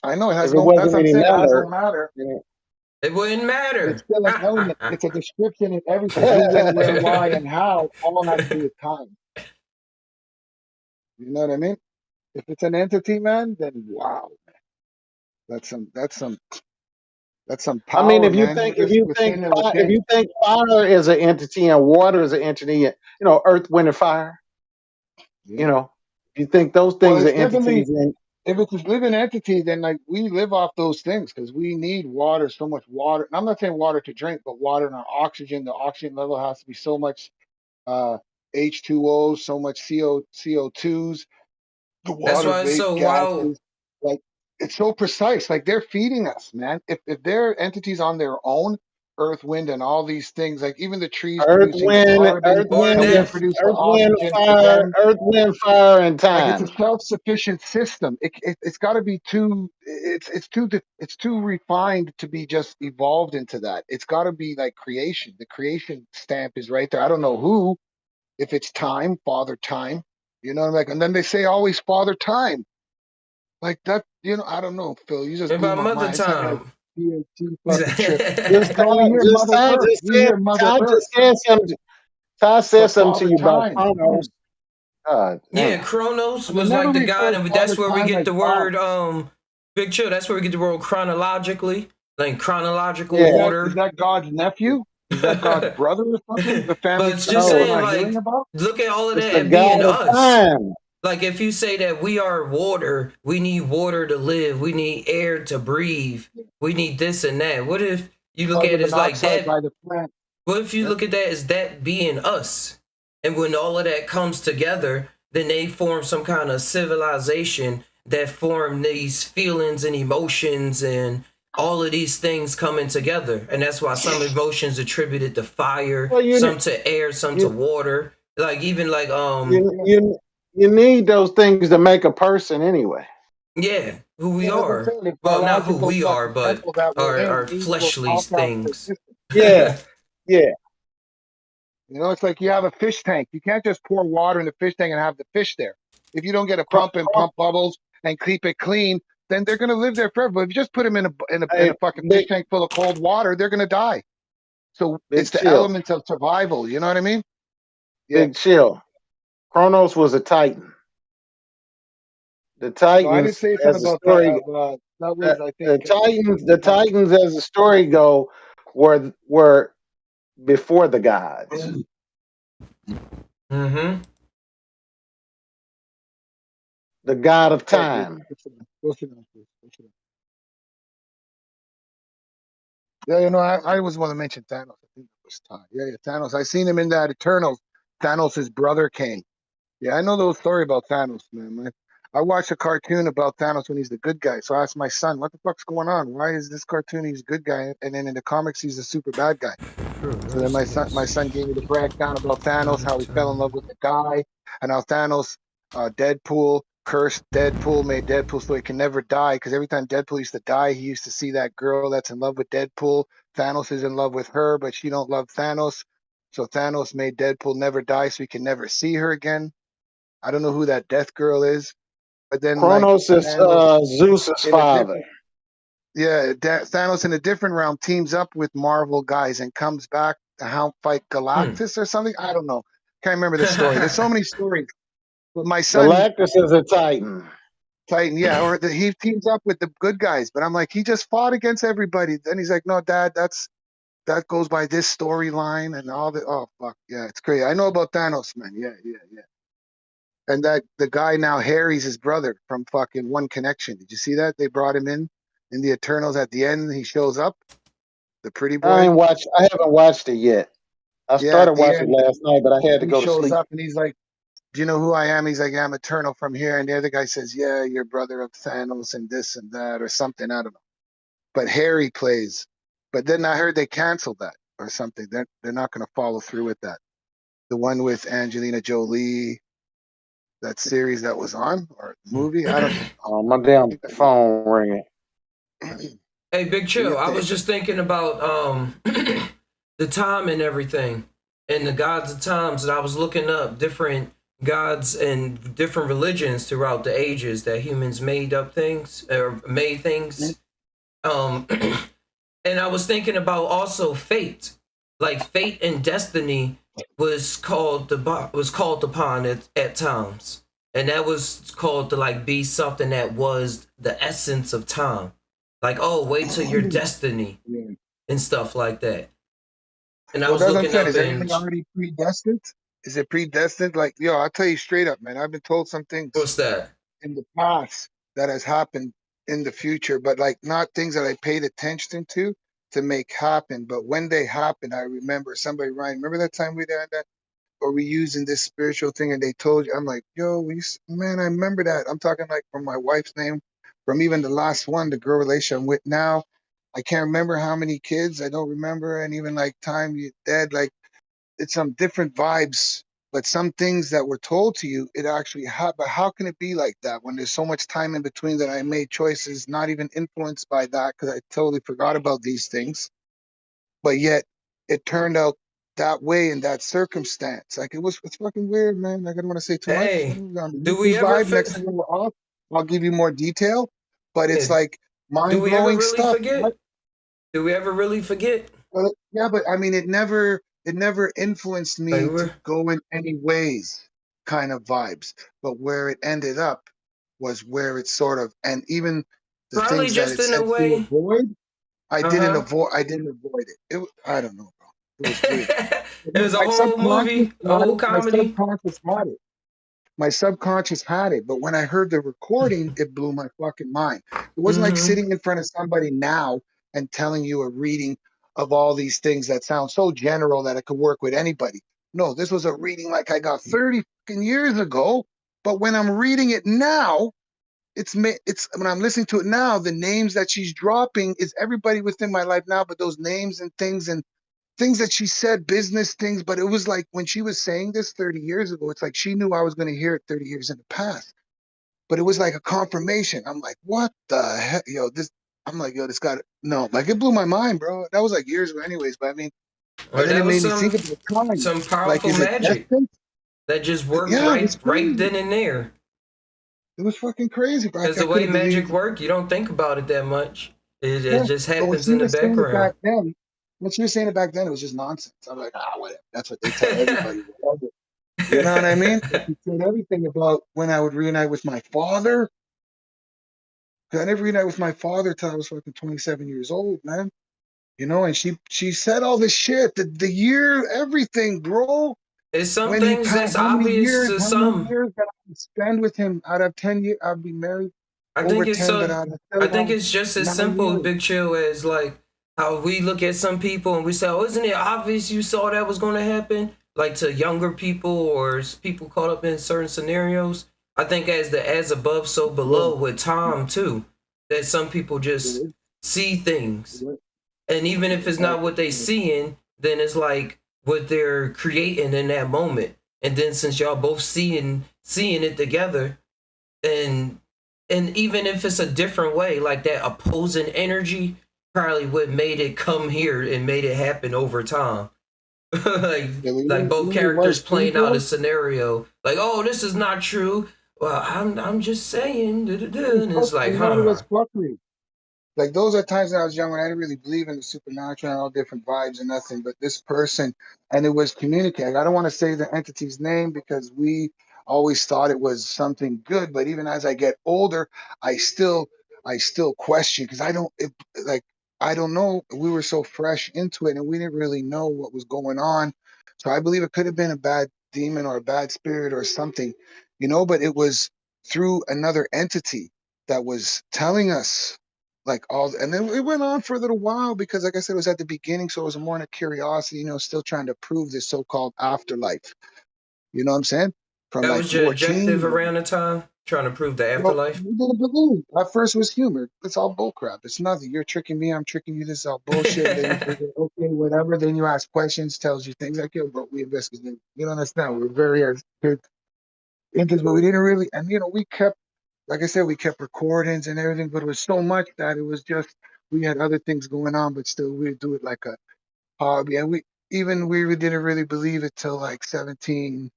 I know it If has it no. That's wasn't what I'm any saying. It has no matter, matter. It wouldn't It's matter. still an element. It's a description in everything. Who, when, where, why, and how all has to do with time. You know what I mean? If it's an entity, man, then wow, that's some. That's some I mean, power, man. Just within and if within. you think fire is an entity and water is an entity, earth, wind, and fire, Yeah. you think those Well, things are it's definitely entities, and if it's a living entity, then like we live off those things because we need water, so much water. And I'm not saying water to drink, but water and our oxygen. The oxygen level has to be so much uh H2O, so much CO2s, the That's water why it's vape so wild. gases. Like it's so precise. Like they're feeding us, man. If they're entities on their own, earth, wind, and all these things, like even the trees producing carbon Or and we that. produce the oxygen for them. earth, wind, fire, and Like it's a time. self-sufficient system. It's got to be too. It's too refined to be just evolved into that. It's got to be like creation. The creation stamp is right there. I don't know who. If it's time, Father Time. You know, like, and then they say always Father Time. Like that. You know, I don't know, Phil. You just What blew about my Mother mind. It's like a Time? PhD fucking trip. Just No, we hear just Mother time Earth. just We said hear Mother Ty Earth. just said something. Ty said But something to Father you about Time. Chronos. God Yeah, damn. Kronos And they was never like the refer god, to and Father that's where we Time get like the God. word Big Chill. That's where we get the word chronologically, like chronological Yeah. Is order. that God's nephew? Is that God's But brother or something? The family it's tree just that we're No, saying, not hearing like, about? look at all of it's that the and being God of us. time. Like, if you say that we are water, we need water to live, we need air to breathe, we need this and that. What if you look at Carbon it as like monoxide that? by the plant. What if you look at that as that being us? And when all of that comes together, then they form some kind of civilization that form these feelings and emotions and all of these things coming together. And that's why some emotions attributed to fire, Well, some to air, some to you water. Like even like you need those things to make a person anyway. yeah, who we Yeah, that's what I'm are. saying. This Well, not who biological we are, fucking but temple that we're our in needs to fleshly all out the things. system. Yeah, yeah. You know, it's like you have a fish tank. You can't just pour water in the fish tank and have the fish there. If you don't get a Cro- pump and cro- pump bubbles and keep it clean, then they're gonna live there forever. But if you just put them in Hey, a fucking fish big tank full of cold water, they're gonna die. So it's big the chill, elements of survival. You know what I mean? Yeah. big chill. Chronos was a titan. The No, I didn't Titans, say as something the about that. story, That was, I the think, Titans, the the time. Titans, as the story go, were before the gods. Mm-hmm. The god of Yeah, yeah. time. Yeah, you know, I always want to mention Thanos. I think it was time. Yeah, yeah, Thanos. I seen him in that Eternals. Thanos' brother came. Yeah, I know the whole story about Thanos, man. I watched a cartoon about Thanos when he's the good guy. So I asked my son, "What the fuck's going on? Why is this cartoon he's a good guy, and then in the comics he's a super bad guy?" So then my son gave me the breakdown about Thanos, how he fell in love with the guy, and how Thanos, Deadpool cursed Deadpool, made Deadpool so he can never die. Because every time Deadpool used to die, he used to see that girl that's in love with Deadpool. Thanos is in love with her, but she don't love Thanos. So Thanos made Deadpool never die, so he can never see her again. I don't know who that Death Girl is, but then like Chronos is Thanos Zeus's in a father. different Thanos in a different realm teams up with Marvel guys and comes back to help fight Hmm. Galactus or something. I don't know. Can't remember the story. There's so many stories. But my son, Galactus is a titan. Titan, yeah, or he teams up with the good guys. But I'm like, he just fought against everybody. Then he's like, no, Dad, that goes by this storyline and all the. Oh fuck, yeah, it's crazy. I know about Thanos, man. Yeah, yeah, yeah. And that the guy now, Harry's his brother from fucking One Connection. Did you see that? They brought him in the Eternals at the end. He shows up, the pretty boy. I haven't watched it yet. I Yeah, at started the watching end, last night, but I had to he go to shows sleep. up and he's like, "Do you know who I am?" He's like, "Yeah, I'm Eternal from here." And the other guy says, "Yeah, you're brother of Thanos and this and that or something. I don't know." But Harry plays. But then I heard they canceled that or something. They're not going to follow through with that. The one with Angelina Jolie, that series that was on or movie. I don't My damn phone ringing. Hey, Big Chill. I know. was just thinking about the time and everything, and the gods of times. And I was looking up different gods and different religions throughout the ages that humans made up things or made things. And I was thinking about also fate, like fate and destiny was called upon at times, and that was called to like be something that was the essence of time. Like, oh, wait till your destiny Yeah. and stuff like that. And I Well, was that's what I'm looking saying. up Is everything and already predestined? Is it predestined? Like, yo, I'll tell you straight up, man. I've been told some things what's that? in the past that has happened in the future, but like not things that I paid attention to make happen. But when they happen, I remember somebody, Ryan, remember that time we did that? Or we using this spiritual thing and they told you, I'm like, yo, man, I remember that. I'm talking like from my wife's name, from even the last one, the girl relation I'm with now. I can't remember how many kids. I don't remember. And even like time you dead, like it's some different vibes, but some things that were told to you, it actually but how can it be like that when there's so much time in between that I made choices not even influenced by that because I totally forgot about these things, but yet it turned out that way in that circumstance. Like it's fucking weird, man. I don't want to say too much. Hey, On the do we YouTube ever vibe, next time we're off, I'll give you more detail, but it's yeah, like do mind we ever blowing really stuff. forget? Do we ever really forget? Well, yeah, but I mean, it never influenced Like me to we're go in any ways, kind of vibes. But where it ended up was where it sort of, and even the probably things that just it in a said to way. avoid, I Uh didn't huh. avoid. I didn't avoid it. I don't know, bro. It was weird. It was a My whole subconscious movie, a had whole it. My comedy. subconscious had it. My subconscious had it, but when I heard the recording, it blew my fucking mind. It wasn't like Mm-hmm. sitting in front of somebody now and telling you a reading of all these things that sound so general that it could work with anybody. No, this was a reading like I got 30 fucking years ago, but when I'm reading it now, it's when I'm listening to it now, the names that she's dropping is everybody within my life now, but those names and things that she said, business things, but it was like when she was saying this 30 years ago, it's like she knew I was going to hear it 30 years in the past. But it was like a confirmation. I'm like, what the heck? Yo, this, I'm like, yo, this got it. No, like it blew my mind, bro. That was like years ago, anyways. But I mean, Or and then that it was made me think about time. some Like, powerful is it magic destined? that just worked Yeah, it was right crazy. then and there. It was fucking crazy, bro. Because I the way couldn't magic believe. work, you don't think about it that much. It Yeah. just But when happens she in the was saying it background. back then, when she was saying it back then, it was just nonsense. I'm like, whatever. That's what they tell everybody. Whatever. You know what I mean? But she said everything about when I would reunite with my father. 'Cause I never reunited with my father till I was fucking 27 years old, man. You know, and she said all this shit, the year, everything, bro. It's some When he things passed, that's obvious to how many some. years that I would spend with him out of 10 years, I'd be married I over think it's 10, but so. I'd still I think have it's just as 9 simple, years. Big Chill, as like how we look at some people and we say, "Oh, isn't it obvious you saw that was going to happen?" Like to younger people or people caught up in certain scenarios. I think as the as above, so Yeah, below with Tom too, that some people just yeah, see things, yeah, and even if it's not what they yeah. seeing, then it's like what they're creating in that moment. And then since y'all both seeing it together, and even if it's a different way, like that opposing energy probably what made it come here and made it happen over time. like Yeah, but like both you know the characters worst thing, playing out a bro? scenario like, oh, this is not true. Well, I'm just saying, and it's like, You know huh. what's fucked me? Like those are times when I was young when I didn't really believe in the supernatural and all different vibes and nothing. But this person, and it was communicating. I don't want to say the entity's name because always thought it was something good. But even as I get older, I still question because I don't know. We were so fresh into it and we didn't really know what was going on. So I believe it could have been a bad demon or a bad spirit or something, but it was through another entity that was telling us like all, and then it went on for a little while because like I said, it was at the beginning. So it was more in a curiosity, still trying to prove this so-called afterlife. You know what I'm saying? From That like was your objective 14. around the time, trying to prove the Well, afterlife. we didn't believe. At first, it was humor. It's all bullcrap. It's nothing. You're tricking me. I'm tricking you. This is all bullshit. And then you figure, okay, whatever. Then you ask questions, tells you things like, yo, bro, we investigate. You don't understand. We're very good into but we didn't really. And, we kept, like I said, we kept recordings and everything, but it was so much that it was just, we had other things going on, but still we would do it like a hobby. And we didn't really believe it till like 17,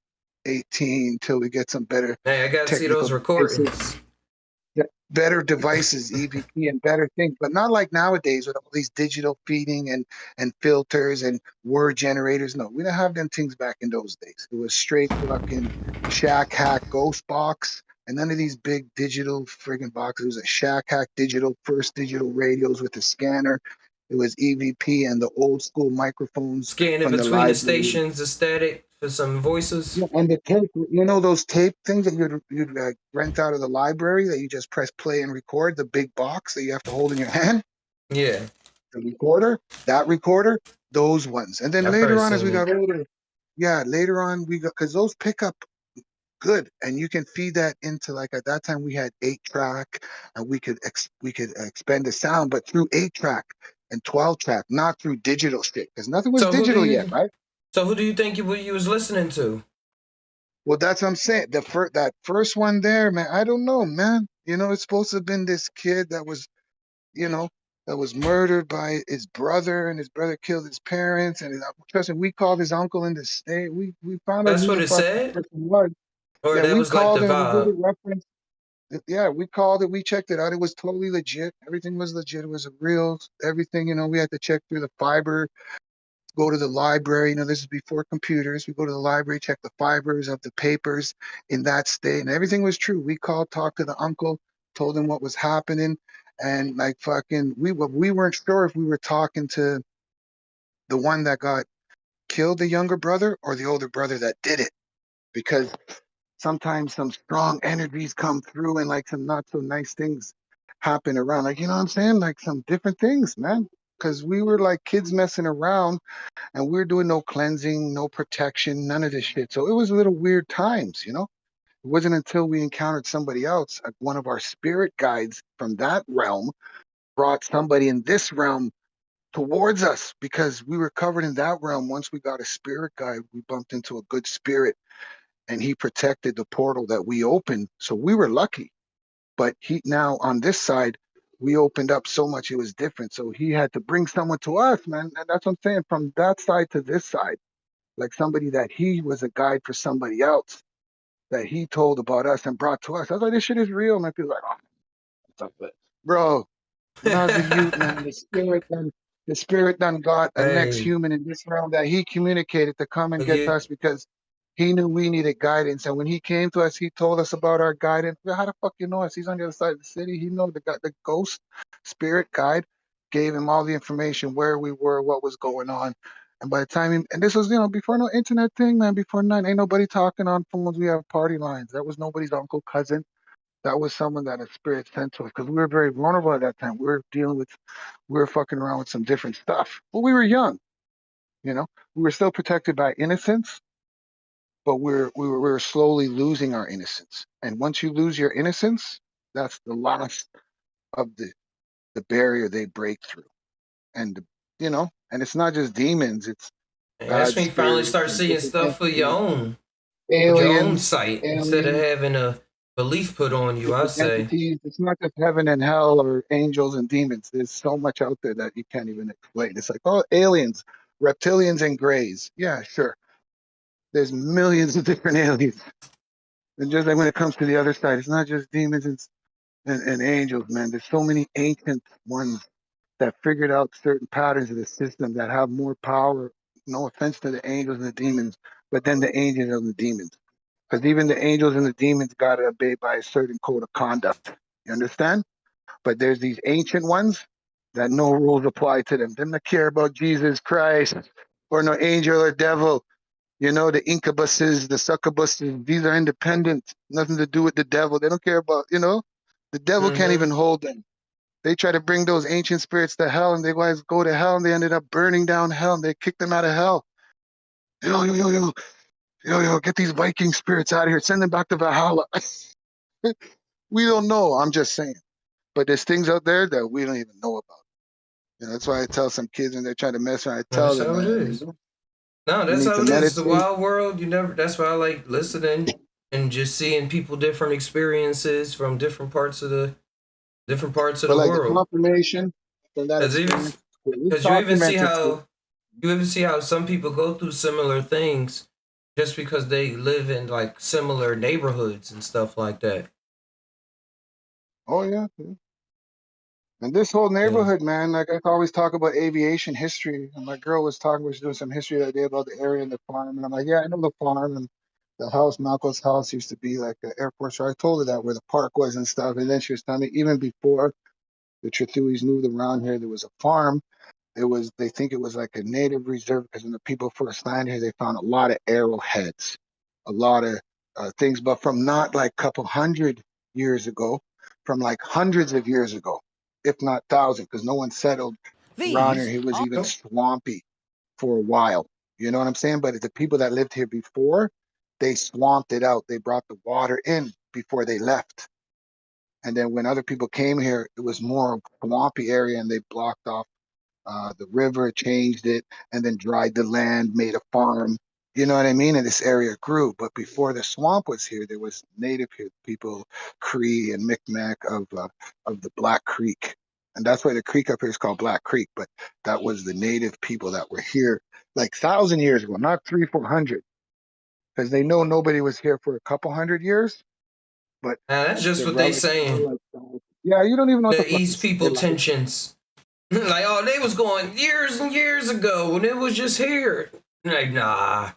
18, till we get some better Hey, I gotta see technical those devices. recordings. Yeah, better devices, EVP, and better things, but not like nowadays with all these digital feeding and filters and word generators. No, we didn't have them things back in those days. It was straight fucking shack hack ghost box, and none of these big digital friggin' boxes. It was a shack hack digital first digital radios with a scanner. It was EVP and the old school microphones Scanning from the between the library. stations, the static for some voices. Yeah, and the tape, those tape things that you'd rent out of the library that you just press play and record, the big box that you have to hold in your hand, Yeah, the recorder, that recorder, those ones. And then I've later probably on, as we seen got it. older, yeah, later on we got because those pick up good, and you can feed that into like at that time we had 8-track, and we could expend the sound, but through 8-track and 12-track, not through digital shit, because nothing was So who do digital yet, you? right? So who do you think you was listening to? Well, that's what I'm saying. That first one there, man. I don't know, man. It's supposed to have been this kid you know, that was murdered by his brother, and his brother killed his parents. And trust me, we called his uncle in the state. We found out That's who what the it fuck the said, person was. or Yeah, that we was like the called and we did vibe. a reference. Yeah, we called it. We checked it out. It was totally legit. Everything was legit. It was a real everything. We had to check through the fiber, go to the library. This is before computers. We go to the library, check the fibers of the papers in that state, and everything was true. We called, talked to the uncle, told him what was happening, and like fucking, we weren't sure if we were talking to the one that got killed, the younger brother, or the older brother that did it, because sometimes some strong energies come through and like some not so nice things happen around, like you know what I'm saying, like some different things, man. Because we were like kids messing around and we were doing no cleansing, no protection, none of this shit. So it was a little weird times. It wasn't until we encountered somebody else, like one of our spirit guides from that realm, brought somebody in this realm towards us because we were covered in that realm. Once we got a spirit guide, we bumped into a good spirit and he protected the portal that we opened. So we were lucky. But he now on this side, we opened up so much it was different. So he had to bring someone to us, man. And that's what I'm saying. From that side to this side, like somebody that he was a guide for somebody else that he told about us and brought to us. I was like, this shit is real. Man, people like, oh, stuff, but bro, when I was a youth, man, the spirit done got a next Hey, human in this realm that he communicated to come and get to you us because he knew we needed guidance. And when he came to us, he told us about our guidance. Well, how the fuck you know us? He's on the other side of the city. He know the ghost spirit guide gave him all the information where we were, what was going on. And by the time and this was, before no internet thing, man, before none, ain't nobody talking on phones. We have party lines. That was nobody's uncle, cousin. That was someone that a spirit sent to us because we were very vulnerable at that time. We were fucking around with some different stuff, but we were young. You know, we were still protected by innocence, but we were slowly losing our innocence. And once you lose your innocence, that's the last of the barrier they break through. And and it's not just demons; it's And that's bad when you finally spirits start and seeing different stuff for your entities, own, with your own aliens, sight, instead of aliens. having a belief put on you, I Different say. entities. It's not just heaven and hell or angels and demons. There's so much out there that you can't even explain. It's like, oh, aliens, reptilians, and grays. Yeah, sure. There's millions of different aliens. And just like when it comes to the other side, it's not just demons and angels, man. There's so many ancient ones that figured out certain patterns of the system that have more power. No offense to the angels and the demons, but then the angels and the demons. Because even the angels and the demons got to obey by a certain code of conduct. You understand? But there's these ancient ones that no rules apply to them. They don't care about Jesus Christ or no angel or devil. You know, the incubuses, the succubuses, these are independent, nothing to do with the devil. They don't care about, the devil can't Mm-hmm. even hold them. They try to bring those ancient spirits to hell, and they guys go to hell, and they ended up burning down hell, and they kicked them out of hell. Yo, get these Viking spirits out of here. Send them back to Valhalla. We don't know. I'm just saying. But there's things out there that we don't even know about. That's why I tell some kids when they're trying to mess around, I tell That's them, how it man, is. No, you that's need how to it is. The meditate. wild world, that's why I like listening and just seeing people different experiences from different parts of the But like the world. confirmation from that Because experience, we you even see documented too. how some people go through similar things just because they live in like similar neighborhoods and stuff like that. Oh yeah. And this whole Yeah. neighborhood, man, like I always talk about aviation history. And my girl was talking, we was doing some history that day about the area and the farm. And I'm like, yeah, I know the farm and the house, Malcolm's house used to be like an airport. So I told her that where the park was and stuff. And then she was telling me even before the Trethuis moved around here, there was a farm. They think it was like a native reserve because when the people first landed here, they found a lot of arrowheads, a lot of things, but from not like a couple hundred years ago, from like hundreds of years ago, if not thousands, because no one settled around here. It was even swampy for a while. You know what I'm saying? But the people that lived here before, they swamped it out. They brought the water in before they left. And then when other people came here, it was more swampy area and they blocked off the river, changed it, and then dried the land, made a farm. You know what I mean? And this area grew. But before the swamp was here, there was native people, Cree and Micmac of the Black Creek. And that's why the creek up here is called Black Creek. But that was the native people that were here like 1,000 years ago, not 300-400. Because they know nobody was here for a couple hundred years. But That's just the what they relics are saying. like, yeah, you don't even know what the The fuck East people tensions. Like, oh, they was going years and years ago when it was just here. Like, nah,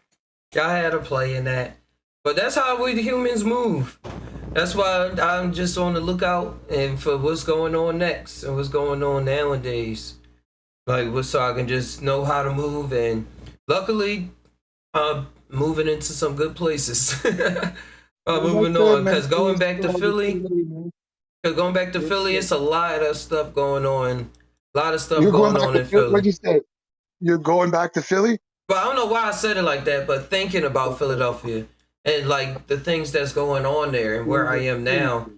y'all had a play in that. But that's how we the humans move. That's why I'm just on the lookout and for what's going on next and what's going on nowadays. Like, so I can just know how to move. And luckily, I'm moving into some good places. Moving on, because going back to Philly, it's a lot of stuff going on. A lot of stuff You're going going back on to in Philly? Philly. What'd you say? You're going back to Philly? But I don't know why I said it like that, but thinking about Philadelphia and like the things that's going on there and where I am now,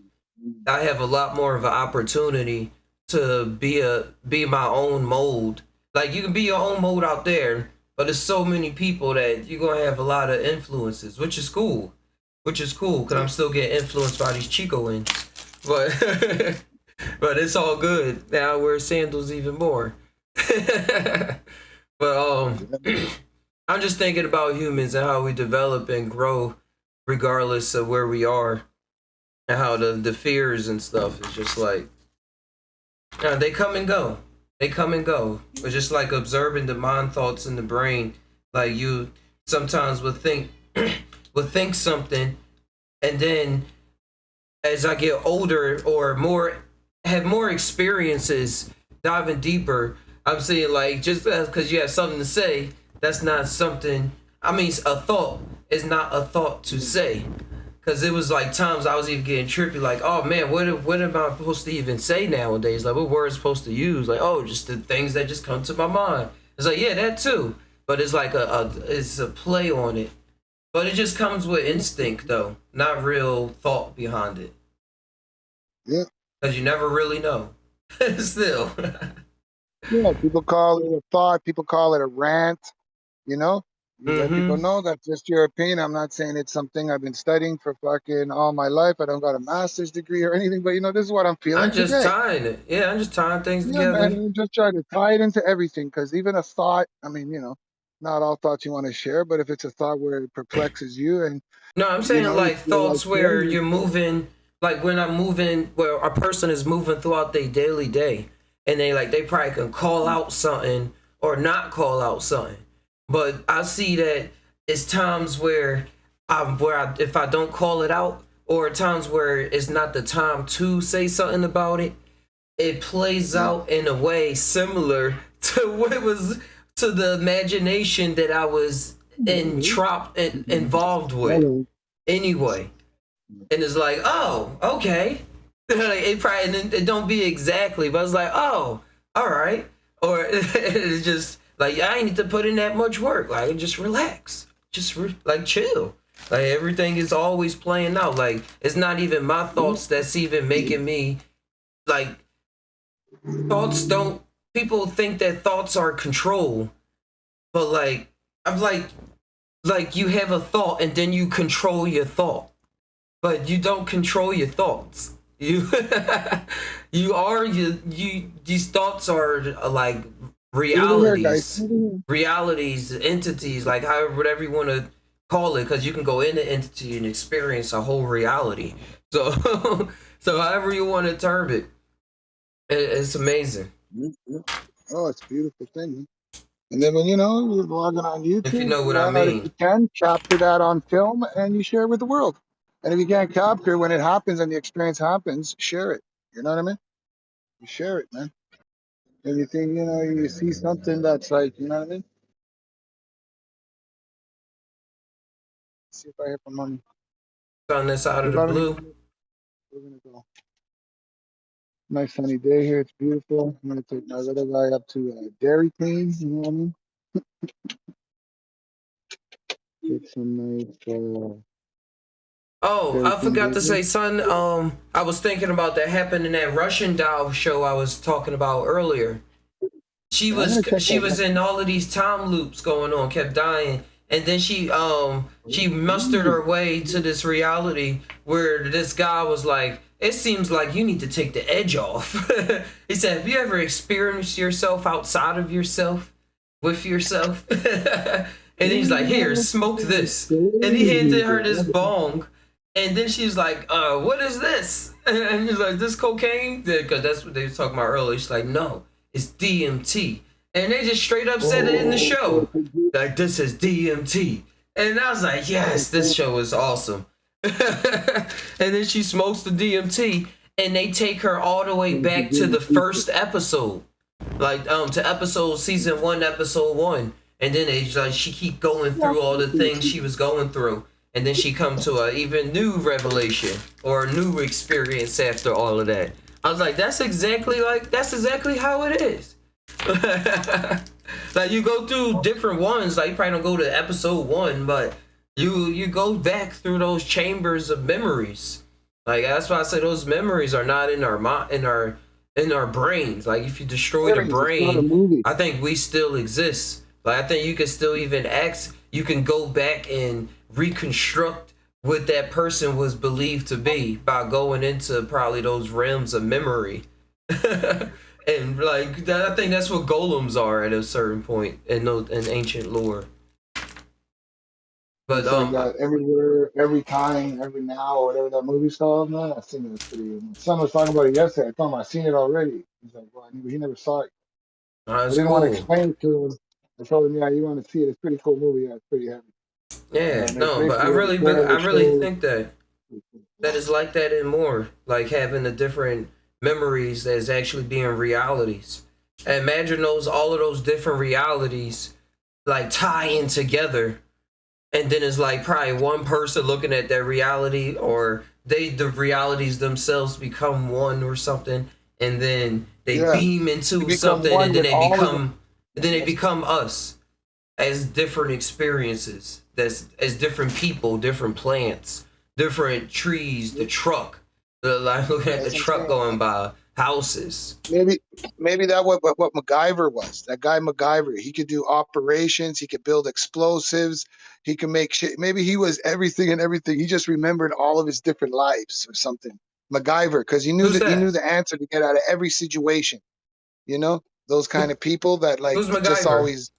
I have a lot more of an opportunity to be my own mold. Like you can be your own mold out there, but there's so many people that you're gonna have a lot of influences, which is cool. Because I'm still getting influenced by these Chicoans. But but it's all good. Now I wear sandals even more. But I'm just thinking about humans and how we develop and grow regardless of where we are. And how the fears and stuff is just like they come and go. It's just like observing the mind thoughts in the brain. Like you sometimes would think something, and then as I get older or have more experiences, diving deeper, I'm saying like just because you have something to say, that's not something. I mean, a thought is not a thought to say. Cause it was like times I was even getting trippy, like, oh man, what am I supposed to even say nowadays? Like, what words supposed to use? Like, oh, just the things that just come to my mind. It's like, yeah, that too. But it's like it's a play on it. But it just comes with instinct, though, not real thought behind it. Yeah. Cause you never really know. Still. Yeah, people call it a thought. People call it a rant. You know, you let people know that's just your opinion. I'm not saying it's something I've been studying for fucking all my life. I don't got a master's degree or anything, but this is what I'm feeling I'm just today. tying it. Yeah, I'm just tying things Yeah, together. man, you just try to tie it into everything because even a thought, I mean, not all thoughts you want to share, but if it's a thought where it perplexes you and No, I'm saying you like feel thoughts like where failure. you're moving, like when I'm moving, where a person is moving throughout their daily day, and they probably can call out something or not call out something. But I see that it's times where if I don't call it out, or at times where it's not the time to say something about it, it plays out in a way similar to what it was to the imagination that I was involved with anyway. And it's like, oh, okay. Like, it probably it don't be exactly, but it's like, oh, all right. Or it's just like, I ain't need to put in that much work. Like, just relax, just like chill. Like, everything is always playing out. Like, it's not even my thoughts that's even making me, like, thoughts don't, people think that thoughts are control, but like, I'm like you have a thought and then you control your thought, but you don't control your thoughts. You these thoughts are like realities, entities, like however, whatever you want to call it, because you can go into entity and experience a whole reality. So so however you want to term it, it's amazing. Oh, it's a beautiful thing. Man. And then when you're blogging on YouTube, If you know what I if mean. you can capture that on film and you share it with the world. And if you can't capture when it happens and the experience happens, share it. You know what I mean? You share it, man. And you think, you see something that's like, you know what I mean? See if I have some money. On this out of the blue. We're gonna go. Nice sunny day here. It's beautiful. I'm gonna take my little guy up to Dairy Queen. You know what I mean? Get some nice. Oh, I forgot to say, son. I was thinking about that happened in that Russian doll show I was talking about earlier. She was in all of these time loops going on, kept dying, and then she mustered her way to this reality where this guy was like, "It seems like you need to take the edge off." He said, "Have you ever experienced yourself outside of yourself, with yourself?" And he's like, "Here, smoke this," and he handed her this bong. And then she's like, what is this? And he's like, this cocaine? Because that's what they were talking about earlier. She's like, no, it's DMT. And they just straight up said it in the show. Like, this is DMT. And I was like, yes, this show is awesome. And then she smokes the DMT, and they take her all the way back to the first episode. Like, to season 1, episode 1. And then she keep going through all the things she was going through. And then she come to a even new revelation or a new experience after all of that. I was like, that's exactly how it is. Like, you go through different ones. Like, you probably don't go to episode 1, but you go back through those chambers of memories. Like, that's why I say those memories are not in our brains. Like, if you destroy the brain, I think we still exist. Like, I think you can still even you can go back and reconstruct what that person was believed to be by going into probably those realms of memory. And like I think that's what golems are at a certain point in ancient lore. But like everywhere, every time, every now, or whatever that movie called, man, I seen it. Pretty. My son was talking about it yesterday. I told him I seen it already. He's like, well, he never saw it. I didn't want to explain it to him. I told him, yeah, you want to see it? It's a pretty cool movie. Yeah, it's pretty heavy. Yeah, no, but I really think that is like that and more, like having the different memories that's actually being realities. And imagine all of those different realities like tie in together, and then it's like probably one person looking at that reality, or the realities themselves become one or something, and then they beam into something, and then they become us as different experiences. That's as different people, different plants, different trees, the truck, like looking at the truck going by, houses. Maybe that what MacGyver was. That guy MacGyver, he could do operations, he could build explosives, he could make shit. Maybe he was everything and everything. He just remembered all of his different lives or something. MacGyver, because he knew the answer to get out of every situation. You know, those kind of people that like just always.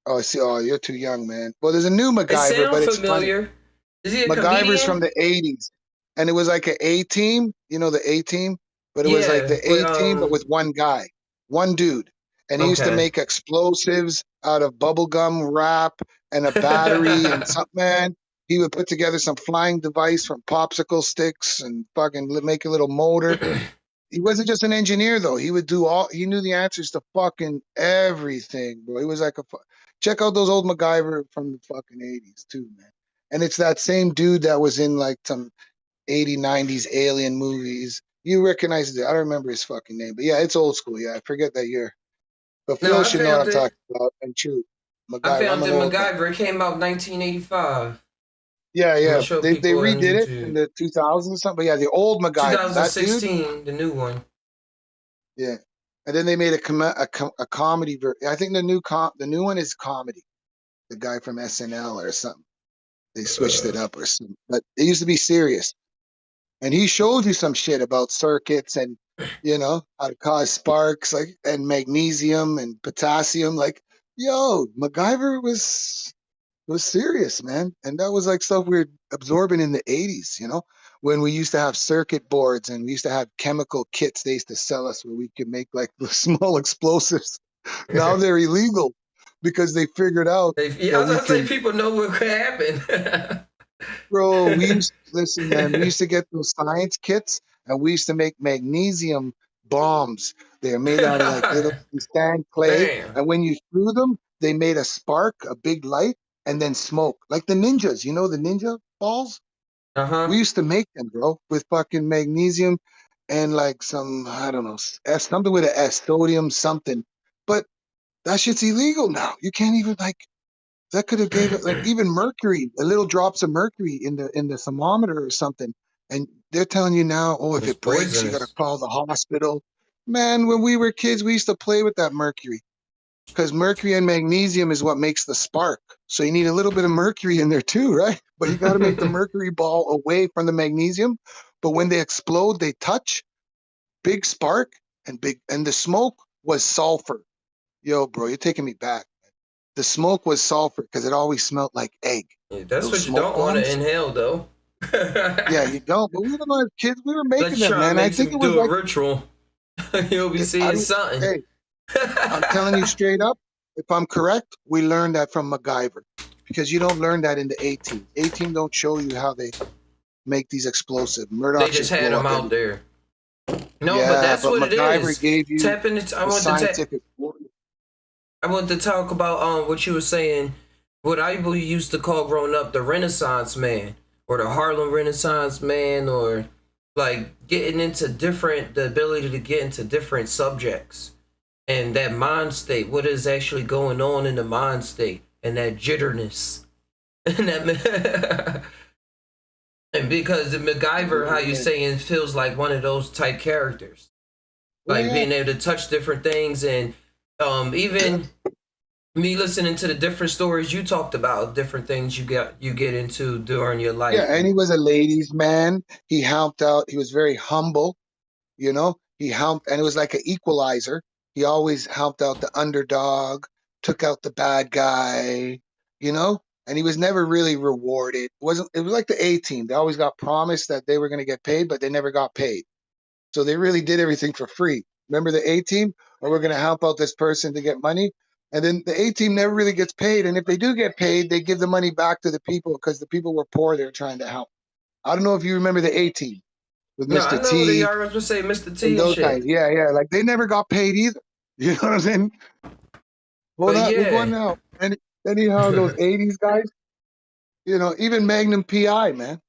Oh, see, you're too young, man. Well, there's a new MacGyver, but it's familiar. Funny. Is he a MacGyver's from the 80s, and it was like an A team. You know the A team, but it was like the A team, but with one guy, one dude, and he used to make explosives out of bubblegum wrap and a battery and something. Man, He would put together some flying device from popsicle sticks and fucking make a little motor. He wasn't just an engineer though. He would do he knew the answers to fucking everything, bro. He was like check out those old MacGyver from the fucking 80s too, man. And it's that same dude that was in like some 80s, 90s alien movies. You recognize it. I don't remember his fucking name, but yeah, it's old school. Yeah, I forget that year. But No, Phil I should know what I'm found it. talking about. And true. I MacGyver, found I'm it. an old guy. MacGyver. It came out 1985. Yeah, I'm yeah. gonna show They people on redid it YouTube. in the 2000s or something. But yeah, the old MacGyver, that dude. 2016, the new one. Yeah. And then they made a comedy version. I think the new one is comedy. The guy from SNL or something. They switched it up or something. But it used to be serious. And he showed you some shit about circuits and how to cause sparks, like, and magnesium and potassium. Like, yo, MacGyver was serious, man. And that was like stuff we were absorbing in the 80s, when we used to have circuit boards and we used to have chemical kits they used to sell us where we could make like small explosives. Now they're illegal because they figured out I that was we gonna say can. people know what could happen. Bro, listen, man, we used to get those science kits and we used to make magnesium bombs. They're made out of like little sand clay. Damn. And when you threw them, they made a spark, a big light, and then smoke. Like the ninjas, the ninja balls? Uh-huh. We used to make them, bro, with fucking magnesium and like some, I don't know, something with an S, sodium something. But that shit's illegal now. You can't even that could have gave it like even mercury, a little drops of mercury in the thermometer or something. And they're telling you now, oh, if It's it breaks, you got to poisonous. call the hospital. Man, when we were kids, we used to play with that mercury because mercury and magnesium is what makes the spark. So you need a little bit of mercury in there too, right? But you got to make the mercury ball away from the magnesium. But when they explode, they touch, big spark, and the smoke was sulfur. Yo, bro, you're taking me back. The smoke was sulfur because it always smelled like egg. That's Those what you smoke don't want to bombs? inhale, though. Yeah, you don't. But we were like kids. We were Let's making them, try and man. I make think you it was do a like ritual. You'll be seeing something. Hey, I'm telling you straight up. If I'm correct, we learned that from MacGyver because you don't learn that in the A-Team. A-Team don't show you how they make these explosives. Murdoch They just had them out there. No, Yeah, but that's what MacGyver it is. gave you Tapping it. the scientific. I want to talk about what you were saying. What I used to call growing up the Renaissance man, or the Harlem Renaissance man, or like getting into the ability to get into different subjects and that mind state. What is actually going on in the mind state and that jitterness and that. And because the MacGyver, how you saying, feels like one of those type characters, like being able to touch different things, and even me listening to the different stories you talked about, different things you get into during your life. Yeah, and he was a ladies' man. He helped out. He was very humble. He helped, and it was like an equalizer. He always helped out the underdog, took out the bad guy. And he was never really rewarded. It was like the A-Team. They always got promised that they were going to get paid, but they never got paid. So they really did everything for free. Remember the A-Team? Or we're going to help out this person to get money. And then the A-Team never really gets paid. And if they do get paid, they give the money back to the people because the people were poor. They were trying to help. I don't know if you remember the A-Team with No, Mr. I know T. they are going to say Mr. T And and those shit. guys. Yeah, yeah. Like they never got paid either. You know what I'm saying? Well, But we're yeah. going now. And anyhow, those 80s guys, even Magnum PI, man,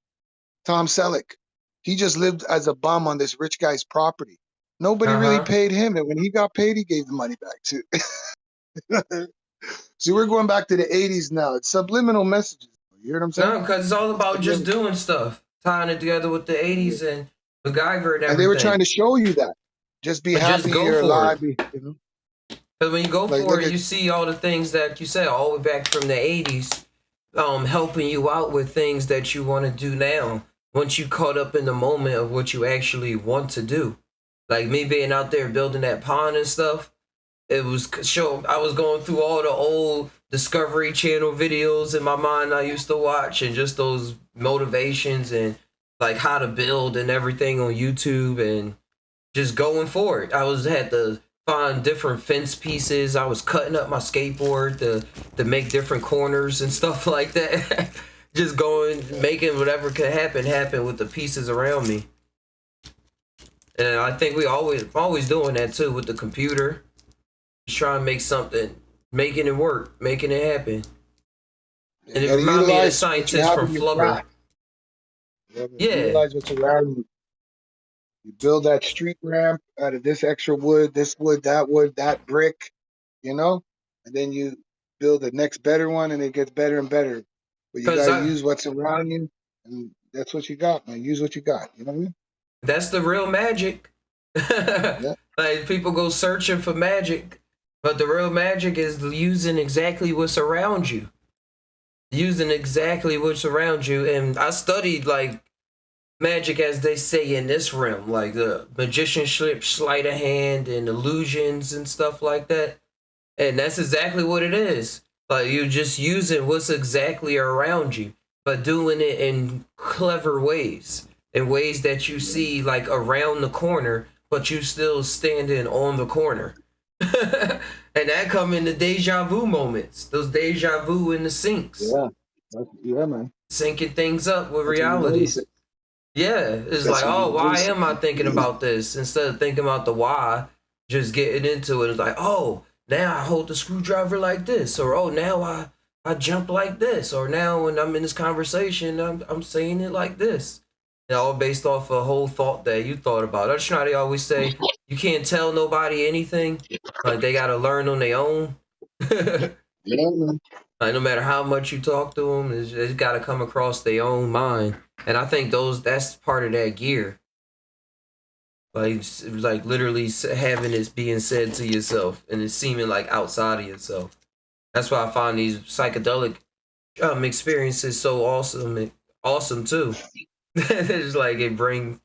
Tom Selleck, he just lived as a bum on this rich guy's property. Nobody really paid him. And when he got paid, he gave the money back too. So we're going back to the 80s now. It's subliminal messages. You hear what I'm saying? No, because it's all about just doing stuff, tying it together with the 80s and MacGyver and everything. And they were trying to show you that. Just be happy you're alive. Because when you go for it, you see all the things that you said all the way back from the 80s, helping you out with things that you want to do now. Once you caught up in the moment of what you actually want to do. Like me being out there building that pond and stuff, it was I was going through all the old Discovery Channel videos in my mind I used to watch, and just those motivations and like how to build and everything on YouTube, and just going for it. Had to find different fence pieces. I was cutting up my skateboard to make different corners and stuff like that. just going, making whatever could happen with the pieces around me. And I think we always doing that too with the computer. Just trying to make something, making it work, making it happen. And it reminds me of the scientist from Flubber. Yeah. Utilize what's around you. You build that street ramp out of this extra wood, that brick, you know? And then you build the next better one and it gets better and better. But you gotta use what's around you, and that's what you got, man. Use what you got. You know what I mean? That's the real magic. Yeah. Like people go searching for magic, but the real magic is using exactly what's around you. Using exactly what's around you. And I studied like magic, as they say in this realm, like the magician sleight of hand and illusions and stuff like that. And that's exactly what it is. Like you just using what's exactly around you, but doing it in clever ways, in ways that you see like around the corner, but you still standing on the corner. And that come in the deja vu moments, those deja vu in the sinks. Yeah, man. Syncing things up with reality. Yeah, it's like, oh, why am I thinking about this? Instead of thinking about the why, just getting into it. It's like, oh, now I hold the screwdriver like this, or oh, now I jump like this, or now when I'm in this conversation, I'm saying it like this. And all based off a whole thought that you thought about. That's why they always say you can't tell nobody anything. Like they gotta learn on their own. Yeah, man. Like no matter how much you talk to them, it's got to come across their own mind. And I think that's part of that gear. Like literally having this being said to yourself and it's seeming like outside of yourself. That's why I find these psychedelic experiences so awesome too. It's like it brings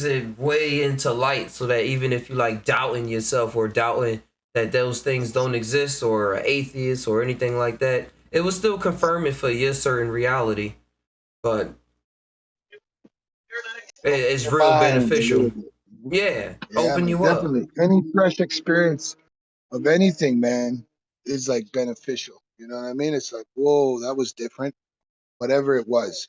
it way into light, so that even if you like doubting yourself or doubting that those things don't exist or are atheist or anything like that, it will still confirm it for your certain reality. But it's real beneficial. Yeah, open man, you definitely. up. Any fresh experience of anything, man, is like beneficial. You know what I mean? It's like, whoa, that was different. Whatever it was.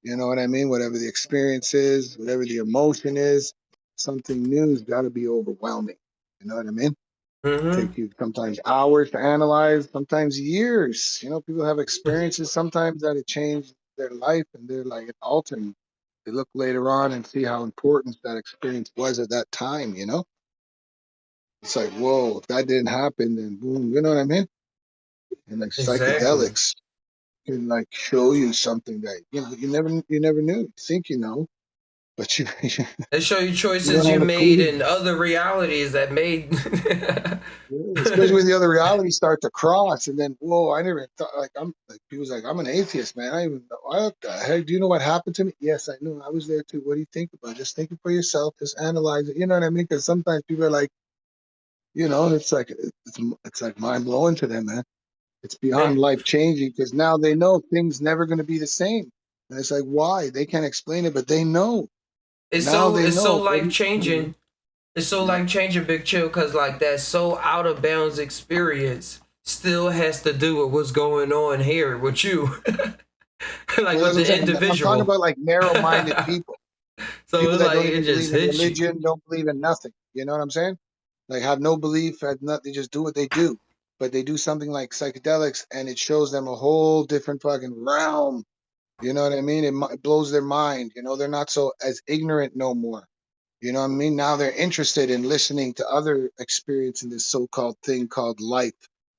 You know what I mean? Whatever the experience is, whatever the emotion is, something new has got to be overwhelming. You know what I mean? Take you sometimes hours to analyze, sometimes years. You know, people have experiences sometimes that it changed their life and they're like it altered. They look later on and see how important that experience was at that time, you know? It's like, whoa, if that didn't happen, then boom, you know what I mean? And like Exactly. psychedelics can like show you something that you never knew. You think you know, but you They show you you choices don't you have a made clue. in other realities that made. Yeah, especially when the other realities start to cross, and then whoa, I never thought like I'm like people's like I'm an atheist, man. I even know what the heck. Do you know what happened to me? Yes, I know. I was there too. What do you think about it? Just think it for yourself. Just analyze it. You know what I mean? Because sometimes people are like, you know, it's like mind blowing to them, man. It's beyond And life changing because now they know things never going to be the same, and it's like why they can't explain it, but they know. Now they it's so know. life changing. It's so Yeah. life changing, Big Chill, because like that so out of bounds experience still has to do with what's going on here with you, like Well, with that's what I'm the saying. I'm talking individual. about like narrow-minded people. So People it's that like don't it even just believe in hits you. religion, don't believe in nothing. You know what I'm saying? Like have no belief, have nothing, they just do what they do. But they do something like psychedelics and it shows them a whole different fucking realm. You know what I mean? It blows their mind. You know, they're not so as ignorant no more. You know what I mean? Now they're interested in listening to other experiencing this so-called thing called life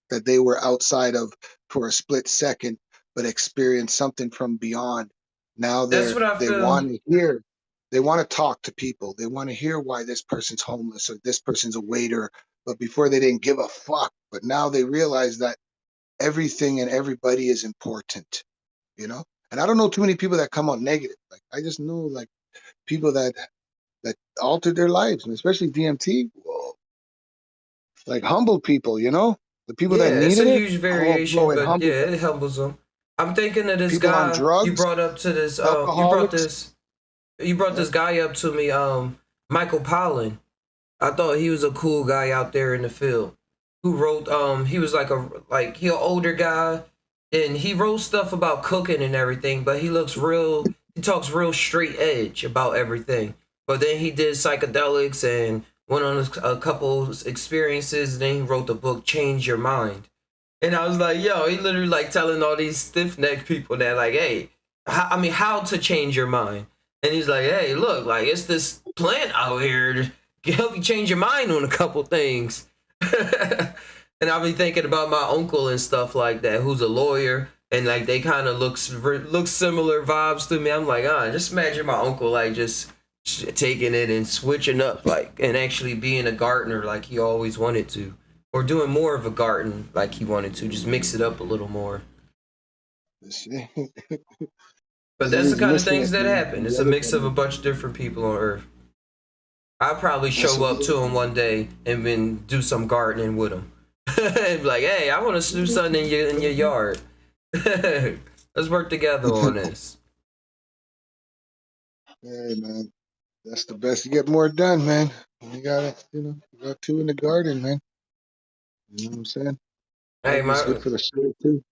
that they were outside of for a split second, but experienced something from beyond. Now That's what I they feel. want to hear, they want to talk to people. They want to hear why this person's homeless or this person's a waiter. But before they didn't give a fuck. But now they realize that everything and everybody is important, you know? And I don't know too many people that come out negative. Like I just know like people that altered their lives, and especially DMT, whoa, like humble people, you know, the people that Yeah, it's needed a it, huge oh, bro, variation, it but humbled yeah, them. it humbles them. I'm thinking of this People on guy you drugs, brought up to this. alcoholics, You brought yeah, this guy up to me. Michael Pollan. I thought he was a cool guy out there in the field who wrote. He was like he an older guy. and he wrote stuff about cooking and everything, but he talks real straight edge about everything. But then he did psychedelics and went on a couple experiences, and then he wrote the book Change Your Mind. And I was like, yo, he literally like telling all these stiff necked people that like, hey, how to change your mind. And he's like, hey, look, like it's this plant out here to help you change your mind on a couple things. And I'll be thinking about my uncle and stuff like that, who's a lawyer, and like they kind of look similar vibes to me. I'm like, just imagine my uncle like just taking it and switching up, like, and actually being a gardener like he always wanted to, or doing more of a garden like he wanted to, just mix it up a little more. But that's the kind of things that happen. It's a mix of a bunch of different people on Earth. I'll probably show up to him one day and then do some gardening with him. And be like, hey, I want to do something in your yard. Let's work together on this. Hey, man. That's the best. You get more done, man. You got two in the garden, man. You know what I'm saying? Hey, It's good for the soul, too.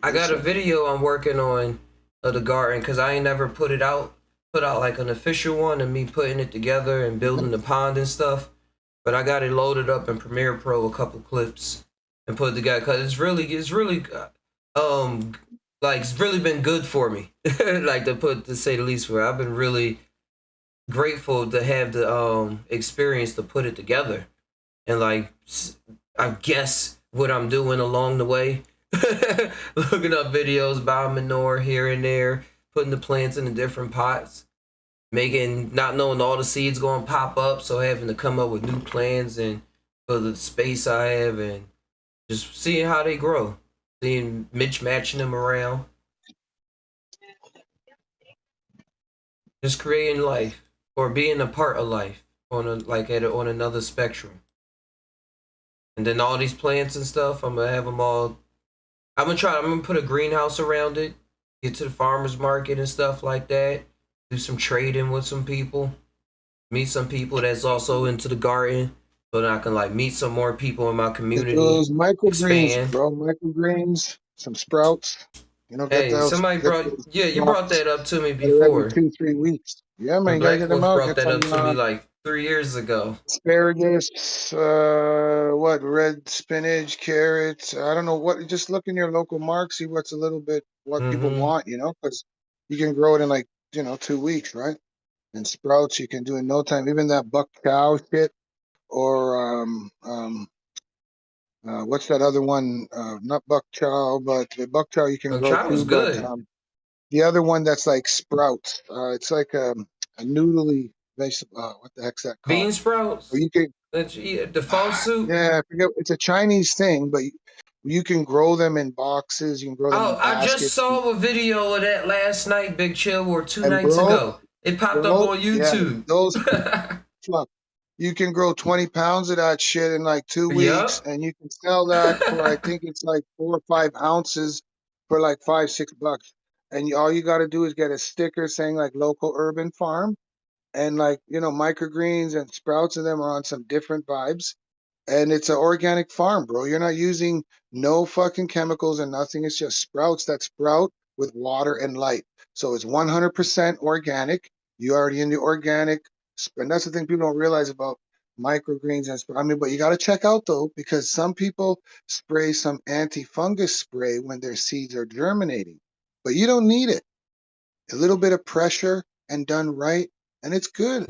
I got a video I'm working on of the garden because I ain't never put out like an official one of me putting it together and building the pond and stuff. But I got it loaded up in Premiere Pro, a couple clips, and put it together because it's really like it's really been good for me. Like to say the least. For I've been really grateful to have the experience to put it together, and like I guess what I'm doing along the way, looking up videos, buying manure here and there, putting the plants in the different pots. Not knowing all the seeds going to pop up, so having to come up with new plans and for the space I have, and just seeing how they grow, matching them around, just creating life or being a part of life on another spectrum. And then all these plants and stuff, I'm gonna have them all. I'm gonna put a greenhouse around it, get to the farmers market and stuff like that. Do some trading with some people, meet some people that's also into the garden, so that I can like meet some more people in my community. Those microgreens, bro. Microgreens, some sprouts. Hey, somebody you brought that up to me before. Every 2-3 weeks. Yeah, man. Black Wolf brought that up to me like 3 years ago. Asparagus, red spinach, carrots. I don't know what. Just look in your local market, see what's a little bit what people want, because you can grow it in like 2 weeks, right? And sprouts you can do in no time. Even that buck chow shit, or what's that other one? Not buck chow, but the buck chow you can grow too. Good. But the other one that's like sprouts. It's like a noodly vegetable. What the heck's that called? Bean sprouts. Or you can the fall soup. Yeah, I forget. It's a Chinese thing, but you can grow them in boxes. You can grow them in baskets. I just saw a video of that last night, Big Chill, or 2 nights ago. It popped up on YouTube. Yeah, those you can grow 20 pounds of that shit in like 2 weeks, and you can sell that for I think it's like 4 or 5 ounces for like $5-6. And all you got to do is get a sticker saying like local urban farm, and like microgreens and sprouts of them are on some different vibes. And it's an organic farm, bro. You're not using no fucking chemicals and nothing. It's just sprouts that sprout with water and light. So it's 100% organic. You already in the organic. And that's the thing people don't realize about microgreens and but you got to check out though, because some people spray some anti-fungus spray when their seeds are germinating, but you don't need it. A little bit of pressure and done right, and it's good.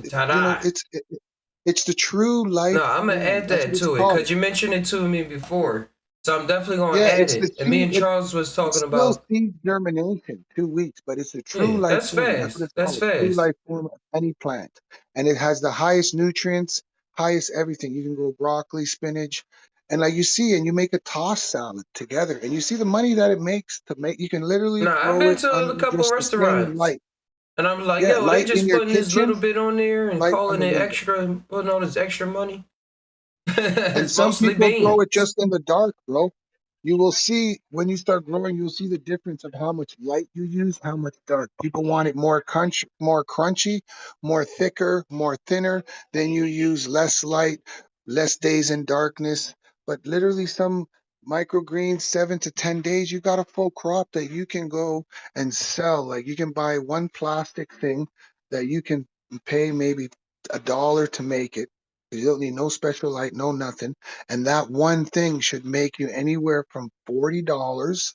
It's the true life. No, I'm gonna add that to it because you mentioned it to me before, so I'm definitely gonna add it. And me and Charles was talking about seed germination, 2 weeks, but it's a true life. That's fast. That's fast. True life form of any plant, and it has the highest nutrients, highest everything. You can grow broccoli, spinach, and like you see, and you make a toss salad together, and you see the money that it makes to make. You can literally. I've been to a couple restaurants. And I'm like, yo, they just putting this little bit on there and calling it extra, putting all this extra money. And some people grow it just in the dark, bro. You will see when you start growing, you'll see the difference of how much light you use, how much dark. People want it more crunchy, more thicker, more thinner. Then you use less light, less days in darkness. But literally some microgreens 7 to 10 days, you got a full crop that you can go and sell. Like you can buy one plastic thing that you can pay maybe $1 to make it. You don't need no special light, no nothing. And that one thing should make you anywhere from $40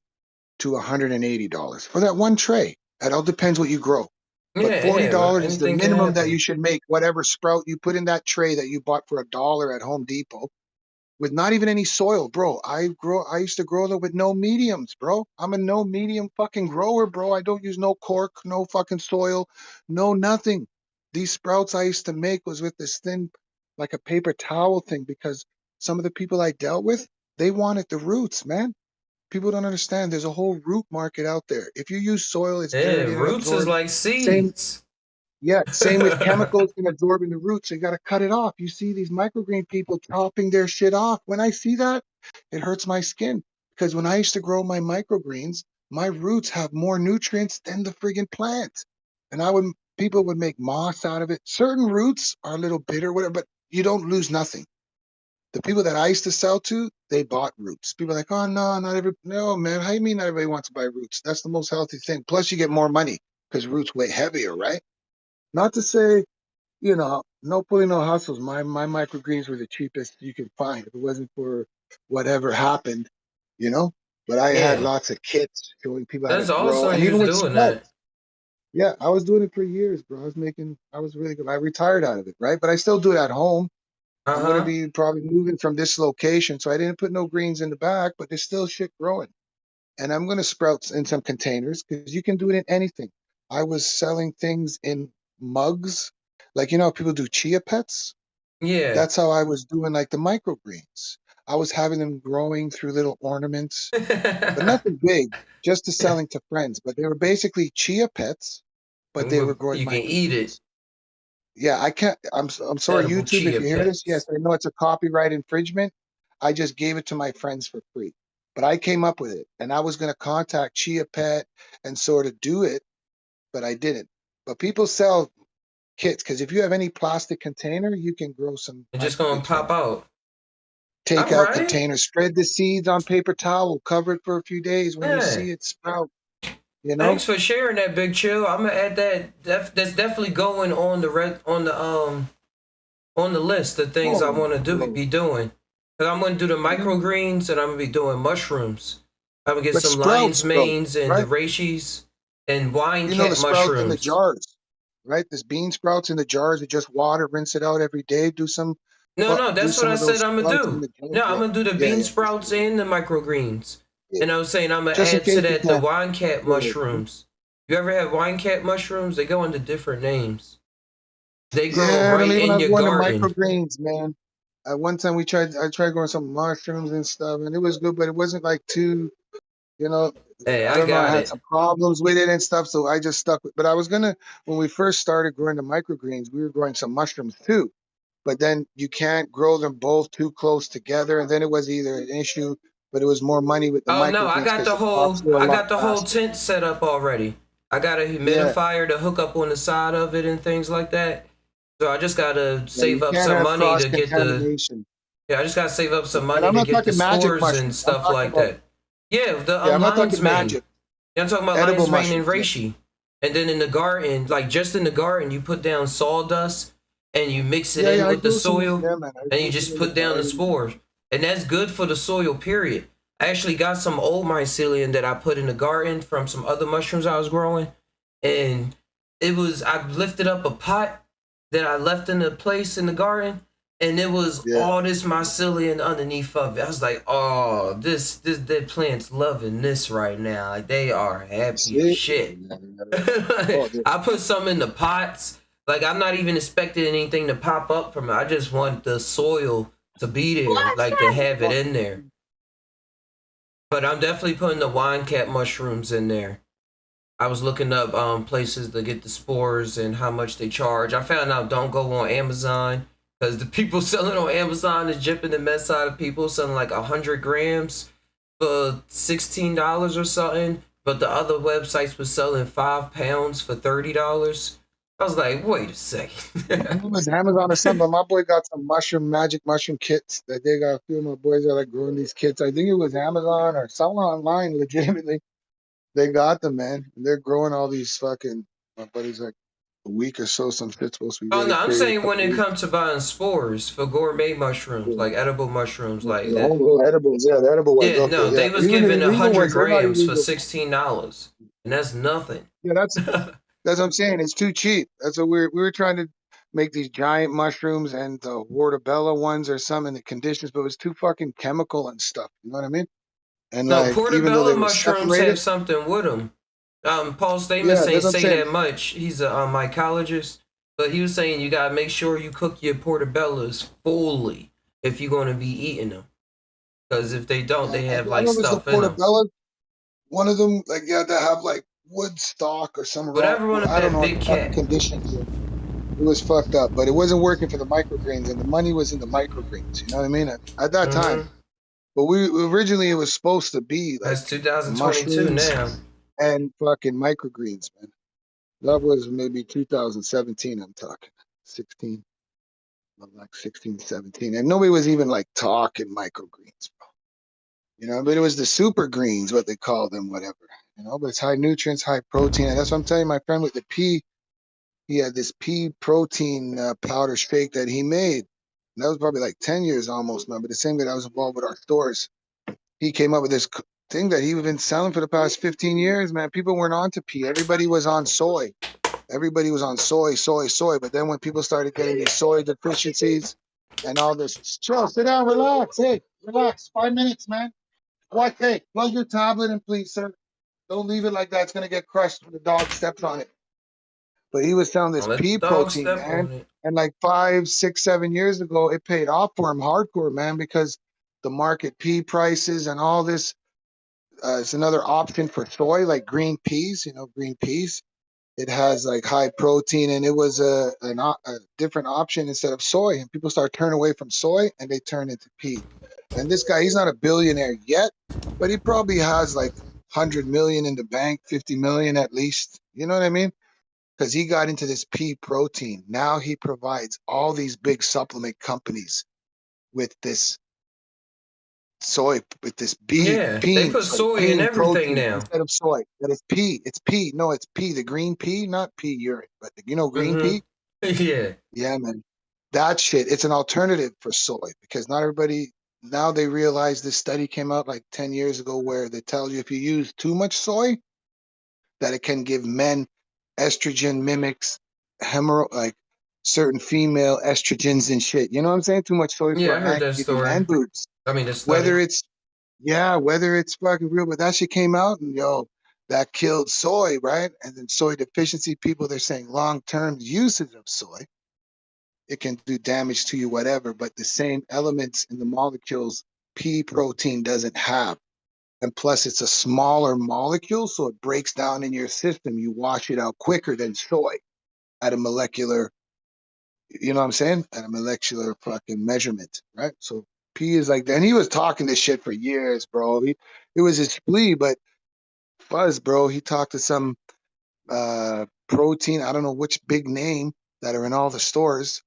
to $180 for that one tray. It all depends what you grow. But Yeah, yeah. $40 is the Anything can minimum that happen. you should make whatever sprout you put in that tray that you bought for $1 at Home Depot with not even any soil, bro. I used to grow them with no mediums, bro. I'm a no medium fucking grower, bro. I don't use no cork, no fucking soil, no nothing. These sprouts I used to make was with this thin, like a paper towel thing, because some of the people I dealt with, they wanted the roots, man. People don't understand. There's a whole root market out there. If you use soil, it's Yeah, dirty and it roots is absorbs. like Same seeds. yeah, same with chemicals can absorb in the roots. So you got to cut it off. You see these microgreen people chopping their shit off. When I see that, it hurts my skin because when I used to grow my microgreens, my roots have more nutrients than the friggin' plant. And people would make moss out of it. Certain roots are a little bitter, whatever, but you don't lose nothing. The people that I used to sell to, they bought roots. People are like, oh no, no, man. How you mean not everybody wants to buy roots? That's the most healthy thing. Plus, you get more money because roots weigh heavier, right? Not to say, no pulling no hustles. My microgreens were the cheapest you could find. If it wasn't for whatever happened, you know. But I had Yeah. lots of kits showing people how to That's grow, awesome and you even was with doing that. sprouts. Yeah, I was doing it for years, bro. I was really good. I retired out of it, right? But I still do it at home. I'm gonna Uh-huh. be probably moving from this location, so I didn't put no greens in the back, but there's still shit growing. And I'm gonna sprout in some containers because you can do it in anything. I was selling things in mugs, like how people do chia pets. Yeah. That's how I was doing like the microgreens. I was having them growing through little ornaments, but nothing big, just to selling to friends. But they were basically chia pets, but they were growing You can eat it. microgreens. Yeah, I can't. I'm sorry, Edible YouTube, if chia you hear this. Yes, pets. I know it's a copyright infringement. I just gave it to my friends for free, but I came up with it, and I was going to contact Chia Pet and sort of do it, but I didn't. But people sell kits because if you have any plastic container, you can grow some It's just gonna microgreens from pop it. out. Take All out right. containers, spread the seeds on paper towel, cover it for a few days. When you Yeah. see it sprout, you know. Thanks for sharing that, Big Chill. I'm gonna add that. That's definitely going on the on the list of things I Oh, want to bro. be doing. Cause I'm gonna do the Yeah. microgreens and I'm gonna be doing mushrooms. I'm gonna get But some lion's sprouts, though, manes and the right? reishi and wine You know the cap sprouts in the mushrooms. jars, right? There's bean sprouts in the jars. You just water, rinse it out every day. No, no, Do that's what some I of those said I'm gonna sprouts in do. the jars. No, I'm Yeah, gonna do the yeah, bean yeah. sprouts and the microgreens. Yeah. And I was saying I'm gonna Just in add to case you that the can't. wine cap Go ahead. mushrooms. You ever have wine cap mushrooms? They go under different names. They grow Yeah, I don't right even in have your going to garden. microgreens, man. At one time I tried growing some mushrooms and stuff, and it was good, but it wasn't like too, you know, Hey, I I don't know. I got had it. some problems with it and stuff, so I just stuck with. But I was gonna, when we first started growing the microgreens, we were growing some mushrooms too. But then you can't grow them both too close together, and then it was either an issue, but it was more money with the Oh no, microgreens because the crops were a I lot got the whole faster. tent set up already. I got a Yeah, humidifier to hook up on the side of it and things like that. So I just gotta yeah, you save up can't some have money cross to get the contamination. yeah, I just gotta save up some And money I'm to not get the talking magic spores and mushrooms. I'm stuff talking like about that. Yeah, the yeah, I'm not lion's talking mane. magic. Yeah, I'm talking about Edible lion's mane and mushrooms. Yeah, reishi. And then in the garden, like just in the garden, you put down sawdust and you mix it yeah, in yeah. I with the grew some. soil Yeah, man. I and you grew some just in the put down the garden. spores. And that's good for the soil, period. I actually got some old mycelium that I put in the garden from some other mushrooms I was growing. And I lifted up a pot that I left in the place in the garden. And it was Yeah. all this mycelium underneath of it. I was like, oh, the plant's loving this right now. Like they are happy as See? shit. Oh, yeah. I put some in the pots. Like I'm not even expecting anything to pop up from it. I just want the soil to be there, like to have it in there. But I'm definitely putting the wine cap mushrooms in there. I was looking up places to get the spores and how much they charge. I found out don't go on Amazon because the people selling on Amazon is jipping the mess out of people, selling like 100 grams for $16 or something. But the other websites were selling 5 pounds for $30. I was like, wait a second. It was Amazon or something, but my boy got some magic mushroom kits that they got. A few of my boys are like growing these kits. I think it was Amazon or someone online, legitimately. They got them, man. They're growing all these fucking. My buddy's like a week or so. Some shit's supposed to be Oh ready no, I'm for you. saying when it comes to buying spores for gourmet mushrooms, like edible mushrooms, like The that. whole edibles, yeah, the edible ones. Yeah, Okay, no, yeah. they was Even the giving illegal 100 ones, they're not grams for illegal. $16, and that's nothing. Yeah, that's what I'm saying. It's too cheap. That's what we were trying to make these giant mushrooms and the Portobello ones or some in the conditions, but it was too fucking chemical and stuff. You know what I mean? And No, like, even though they portobello were mushrooms have separated, something with them. Paul Stamets yeah, ain't that's what I'm say saying. that much. He's a mycologist, but he was saying you gotta make sure you cook your portobellos fully if you're gonna be eating them, because if they don't, they have I like know there's the stuff in them. Portobello. One of them, like, you had to have like wood stock or some raw. Whatever one of I don't that know big the type of cat. conditions. It was fucked up, but it wasn't working for the microgreens, and the money was in the microgreens. You know what I mean? At that time. But we originally it was supposed to be like That's 2022 mushrooms now. and fucking microgreens, man. That was maybe 2017. I'm talking 16, like 16, 17, and nobody was even like talking microgreens, bro. You know, but it was the super greens, what they call them, whatever. You know, but it's high nutrients, high protein, and that's what I'm telling you. My friend with the pea, he had this pea protein powder shake that he made. And that was probably like 10 years almost, man. But the same guy that was involved with our stores, he came up with this thing that he's been selling for the past 15 years, man. People weren't on to pea. Everybody was on soy. Everybody was on soy, soy, soy. But then when people started getting these soy deficiencies and all this, Joe, sit down, relax. Hey, relax. 5 minutes, man. What? Hey, plug your tablet in, please, sir. Don't leave it like that. It's going to get crushed when the dog steps on it. But he was selling this Don't let the pea dog protein, step man. on it. And like 5, 6, 7 years ago, it paid off for him hardcore, man, because the market pea prices and all this. It's another option for soy, like green peas. You know, green peas. It has like high protein, and it was a different option instead of soy. And people start turning away from soy, and they turn into pea. And this guy, he's not a billionaire yet, but he probably has like 100 million in the bank, 50 million at least. You know what I mean? Because he got into this pea protein. Now he provides all these big supplement companies with this soy, with this Yeah, they put soy in bean everything protein now. instead of soy. That is pea. It's pea. No, it's pea. The green pea, not pea urine, but you know green pea. Yeah. Yeah, man. That shit. It's an alternative for soy because not everybody. Now they realize this study came out like 10 years ago where they tell you if you use too much soy, that it can give men estrogen mimics, like certain female estrogens and shit. You know what I'm saying? Too much soy for Yeah, I a heard man that can give you story. man boobs. I mean, the study. Whether it's fucking real, but that shit came out and yo, that killed soy, right? And then soy deficiency people, they're saying long-term usage of soy, it can do damage to you, whatever, but the same elements in the molecules pea protein doesn't have. And plus, it's a smaller molecule, so it breaks down in your system. You wash it out quicker than soy at a molecular, you know what I'm saying? At a molecular fucking measurement, right? So pea is like that. And he was talking this shit for years, bro. It was his plea, but Fuzz, bro, he talked to some protein, I don't know which big name that are in all the stores,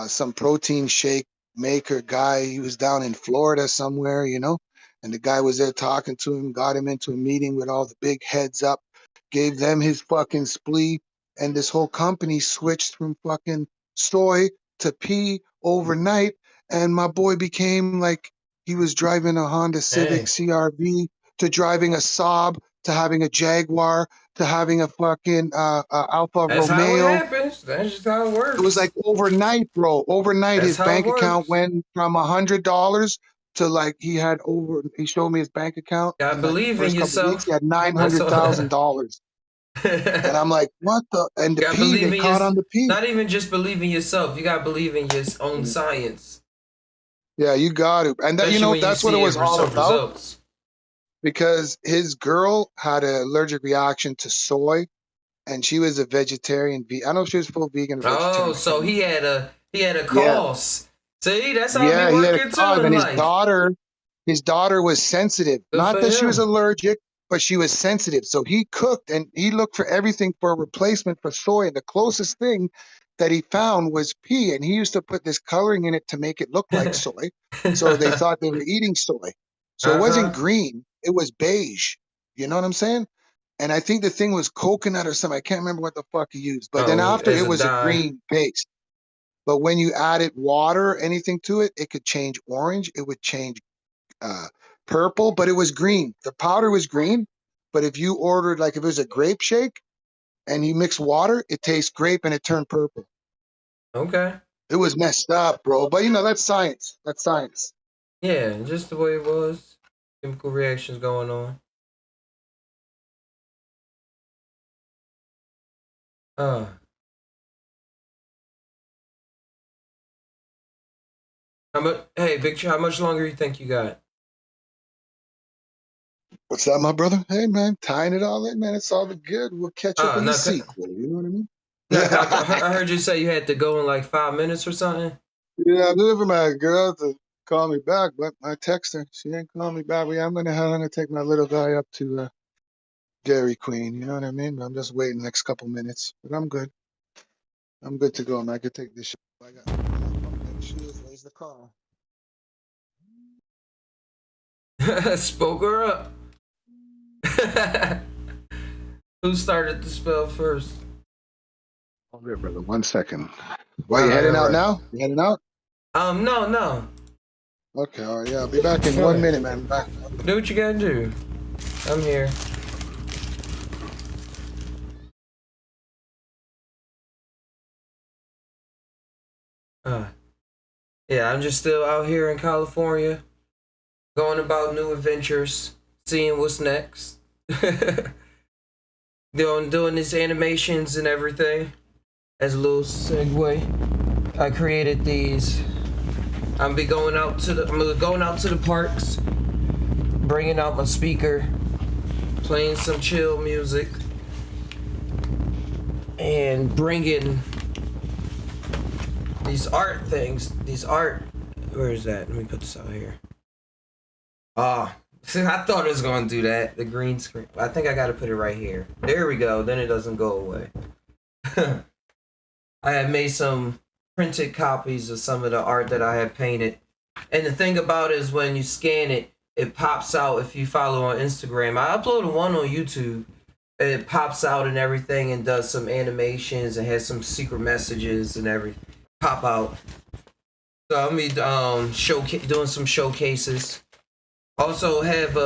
some protein shake maker guy. He was down in Florida somewhere, you know, and the guy was there talking to him, got him into a meeting with all the big heads up, gave them his fucking splee, and this whole company switched from fucking soy to pea overnight. And my boy became like he was driving a Honda Civic Dang. CRV to driving a Saab to having a Jaguar to having a fucking Alfa That's how it Romeo. happens. That's just how it works. It was like overnight, bro. Overnight, That's his how it bank account works. went from $100 to like he showed me his bank account Gotta in like the believe in first couple of weeks. He yourself. had nine That's hundred all. thousand dollars, and I'm like, what the? And the Gotta P, believe they in caught on the P. not even just believe in yourself. You gotta believe in your own science. Yeah, you got to. And that, Especially when you that's what it see was all some about. results. Because his girl had an allergic reaction to soy, and she was a vegetarian. I don't know if she was full vegan or vegetarian. Oh, so he had a Yeah. cause. See, that's how Yeah, it be he had a working too cause, in and life. his daughter was sensitive. Good Not for that she was him. allergic, but she was sensitive. So he cooked and he looked for everything for a replacement for soy. And the closest thing that he found was pea. And he used to put this coloring in it to make it look like soy. So they thought they were eating soy. So it wasn't Uh-huh. green, it was beige. You know what I'm saying? And I think the thing was coconut or something. I can't remember what the fuck he used. But then Oh, after as it a was a dye. green paste. But when you added water, anything to it, it could change orange. It would change uh, purple, but it was green. The powder was green. But if you ordered, like if it was a grape shake and you mix water, it tastes grape and it turned purple. Okay. It was messed up, bro. But you know, that's science. That's science. Yeah, just the way it was. Chemical reactions going on. Uh, how much? Hey, Victor, how much longer you think you got? What's that, my brother? Hey, man, tying it all in, man. It's all good. We'll catch up in the No, sequel. You know what I mean? no. I heard you say you had to go in like 5 minutes or something. Yeah, I'm looking for my girl to call me back, but I text her. She ain't calling me back. Yeah, I'm gonna take my little guy up to Dairy Queen. You know what I mean? I'm just waiting the next couple minutes, but I'm good. I'm good to go, man. I could take this shit. I got shoes. Where's the car? Spoke her up. Who started the spell first? All right, brother. 1 second. Why All you right, heading all out right. now? You heading out? No, no. Okay, all right, yeah. I'll be back in All 1 minute, right. man. Back. Do what you gotta do. I'm here. Uh, yeah, I'm just still out here in California, going about new adventures, seeing what's next. doing these animations and everything. As a little segue, I created these. I'm going out to the parks, bringing out my speaker, playing some chill music, and bringing these art things. Where is that? Let me put this out here. Ah, I thought it was gonna do that. The green screen. I think I gotta put it right here. There we go. Then it doesn't go away. I had made some printed copies of some of the art that I had painted. And the thing about it is when you scan it, it pops out if you follow on Instagram. I uploaded one on YouTube. It pops out and everything and does some animations and has some secret messages and everything pop out. So I'll be doing some showcases. Also have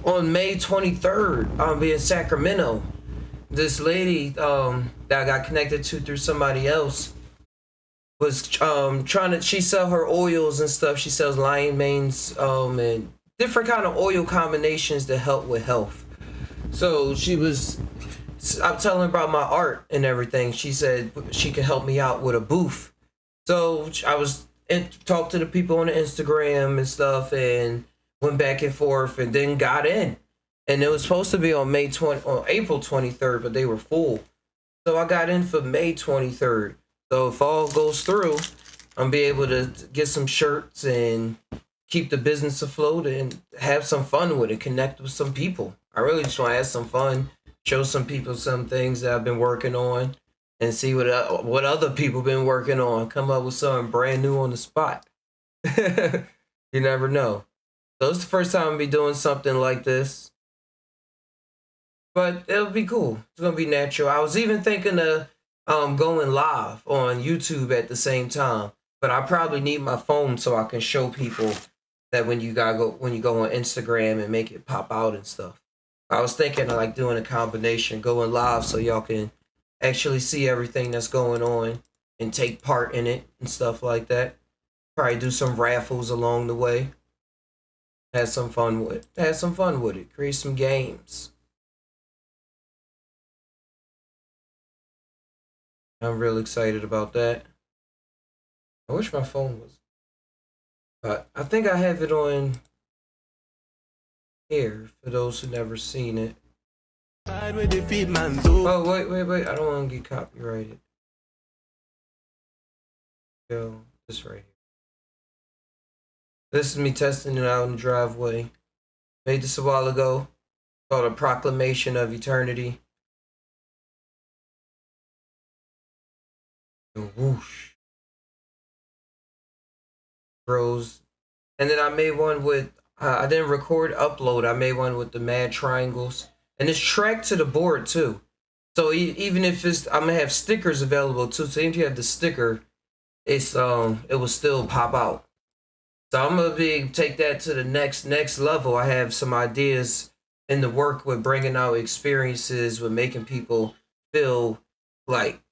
on May 23rd, I'll be in Sacramento. This lady that I got connected to through somebody else was she sell her oils and stuff. She sells lion manes and different kind of oil combinations to help with health. So I'm telling her about my art and everything. She said she could help me out with a booth. So I was talked to the people on the Instagram and stuff and went back and forth and then got in. And it was supposed to be on April 23rd, but they were full. So I got in for May 23rd. So if all goes through, I'm be able to get some shirts and keep the business afloat and have some fun with it, connect with some people. I really just want to have some fun, show some people some things that I've been working on, and see what other people been working on. Come up with something brand new on the spot. You never know. So it's the first time I'll be doing something like this. But it'll be cool. It's gonna be natural. I was even thinking of going live on YouTube at the same time. But I probably need my phone so I can show people that when you go on Instagram and make it pop out and stuff. I was thinking of like doing a combination, going live so y'all can actually see everything that's going on and take part in it and stuff like that. Probably do some raffles along the way. Have some fun with it. Create some games. I'm real excited about that. I wish my phone was. But I think I have it on here for those who never seen it. Oh, wait. I don't want to get copyrighted. Yo, this right here. This is me testing it out in the driveway. Made this a while ago. called A Proclamation of Eternity. And whoosh. Rose. And then I made one with, I didn't record, upload. I made one with the mad triangles. And it's tracked to the board too. So even if it's, I'm gonna have stickers available too. So even if you have the sticker, it's it will still pop out. So I'm gonna take that to the next level. I have some ideas in the work with bringing out experiences, with making people feel like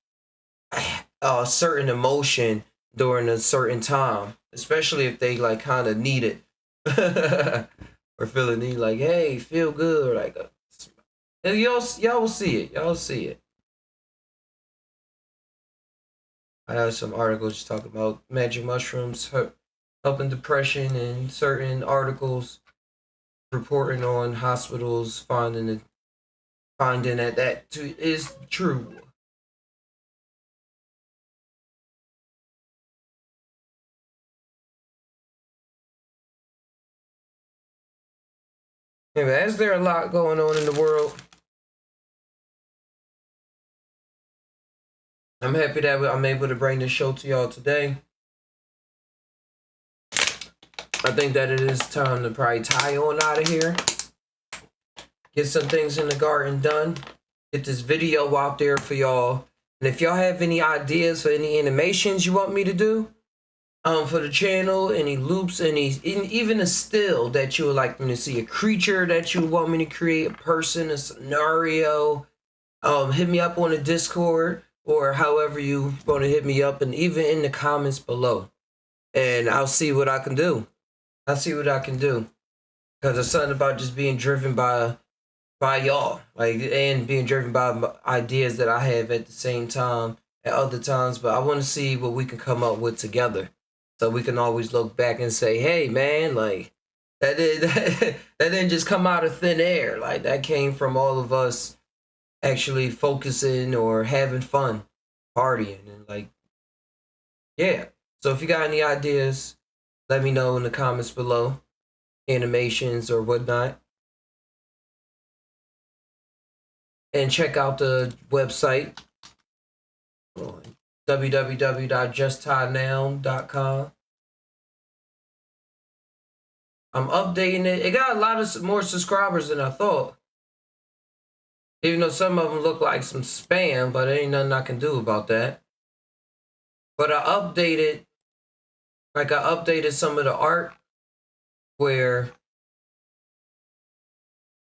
a certain emotion during a certain time, especially if they like kind of need it or feel the need, like, hey, feel good, or like y'all will see it. Y'all will see it. I have some articles just talking about magic mushrooms helping depression, and certain articles reporting on hospitals finding that is true. Anyway, is there a lot going on in the world? I'm happy that I'm able to bring this show to y'all today. I think that it is time to probably tie on out of here. Get some things in the garden done. Get this video out there for y'all. And if y'all have any ideas for any animations you want me to do for the channel, any loops, even a still that you would like me to see, a creature that you want me to create, a person, a scenario, hit me up on the Discord, or however you want to hit me up, and even in the comments below. And I'll see what I can do. Because there's something about just being driven by y'all, like, and being driven by ideas that I have at the same time at other times. But I want to see what we can come up with together, so we can always look back and say, hey man, like that didn't just come out of thin air. Like, that came from all of us actually focusing or having fun, partying, and like, yeah. So if you got any ideas, let me know in the comments below, animations or whatnot. And check out the website, www.justtainow.com. I'm updating it. It got a lot of more subscribers than I thought. Even though some of them look like some spam, but there ain't nothing I can do about that. But I updated some of the art where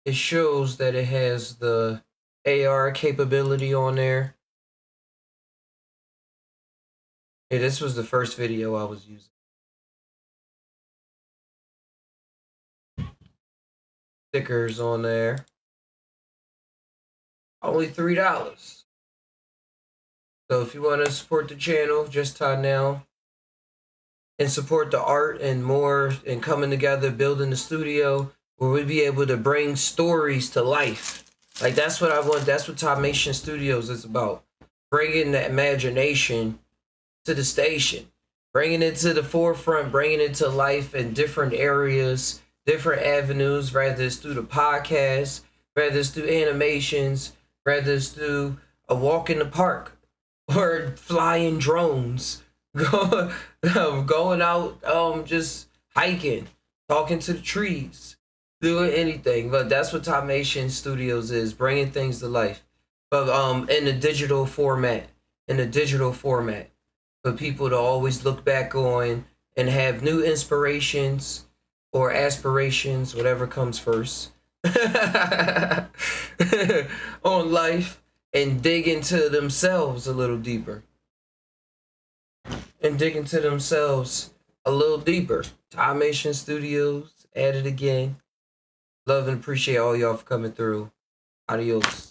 it shows that it has the AR capability on there. Yeah, this was the first video I was using. Stickers on there. Only $3. So if you want to support the channel, Just Tainow, and support the art and more, and coming together, building the studio where we'll be able to bring stories to life. Like, that's what I want. That's what Taimation Studios is about. Bringing the imagination to the station. Bringing it to the forefront. Bringing it to life in different areas, different avenues, whether it's through the podcast, whether it's through animations, whether it's through a walk in the park, or flying drones, going out, just hiking, talking to the trees, doing anything. But that's what Taimation Studios is, bringing things to life, but in a digital format, for people to always look back on and have new inspirations or aspirations, whatever comes first, on life, and dig into themselves a little deeper. Taimation Studios, at it again. Love and appreciate all y'all for coming through. Adios.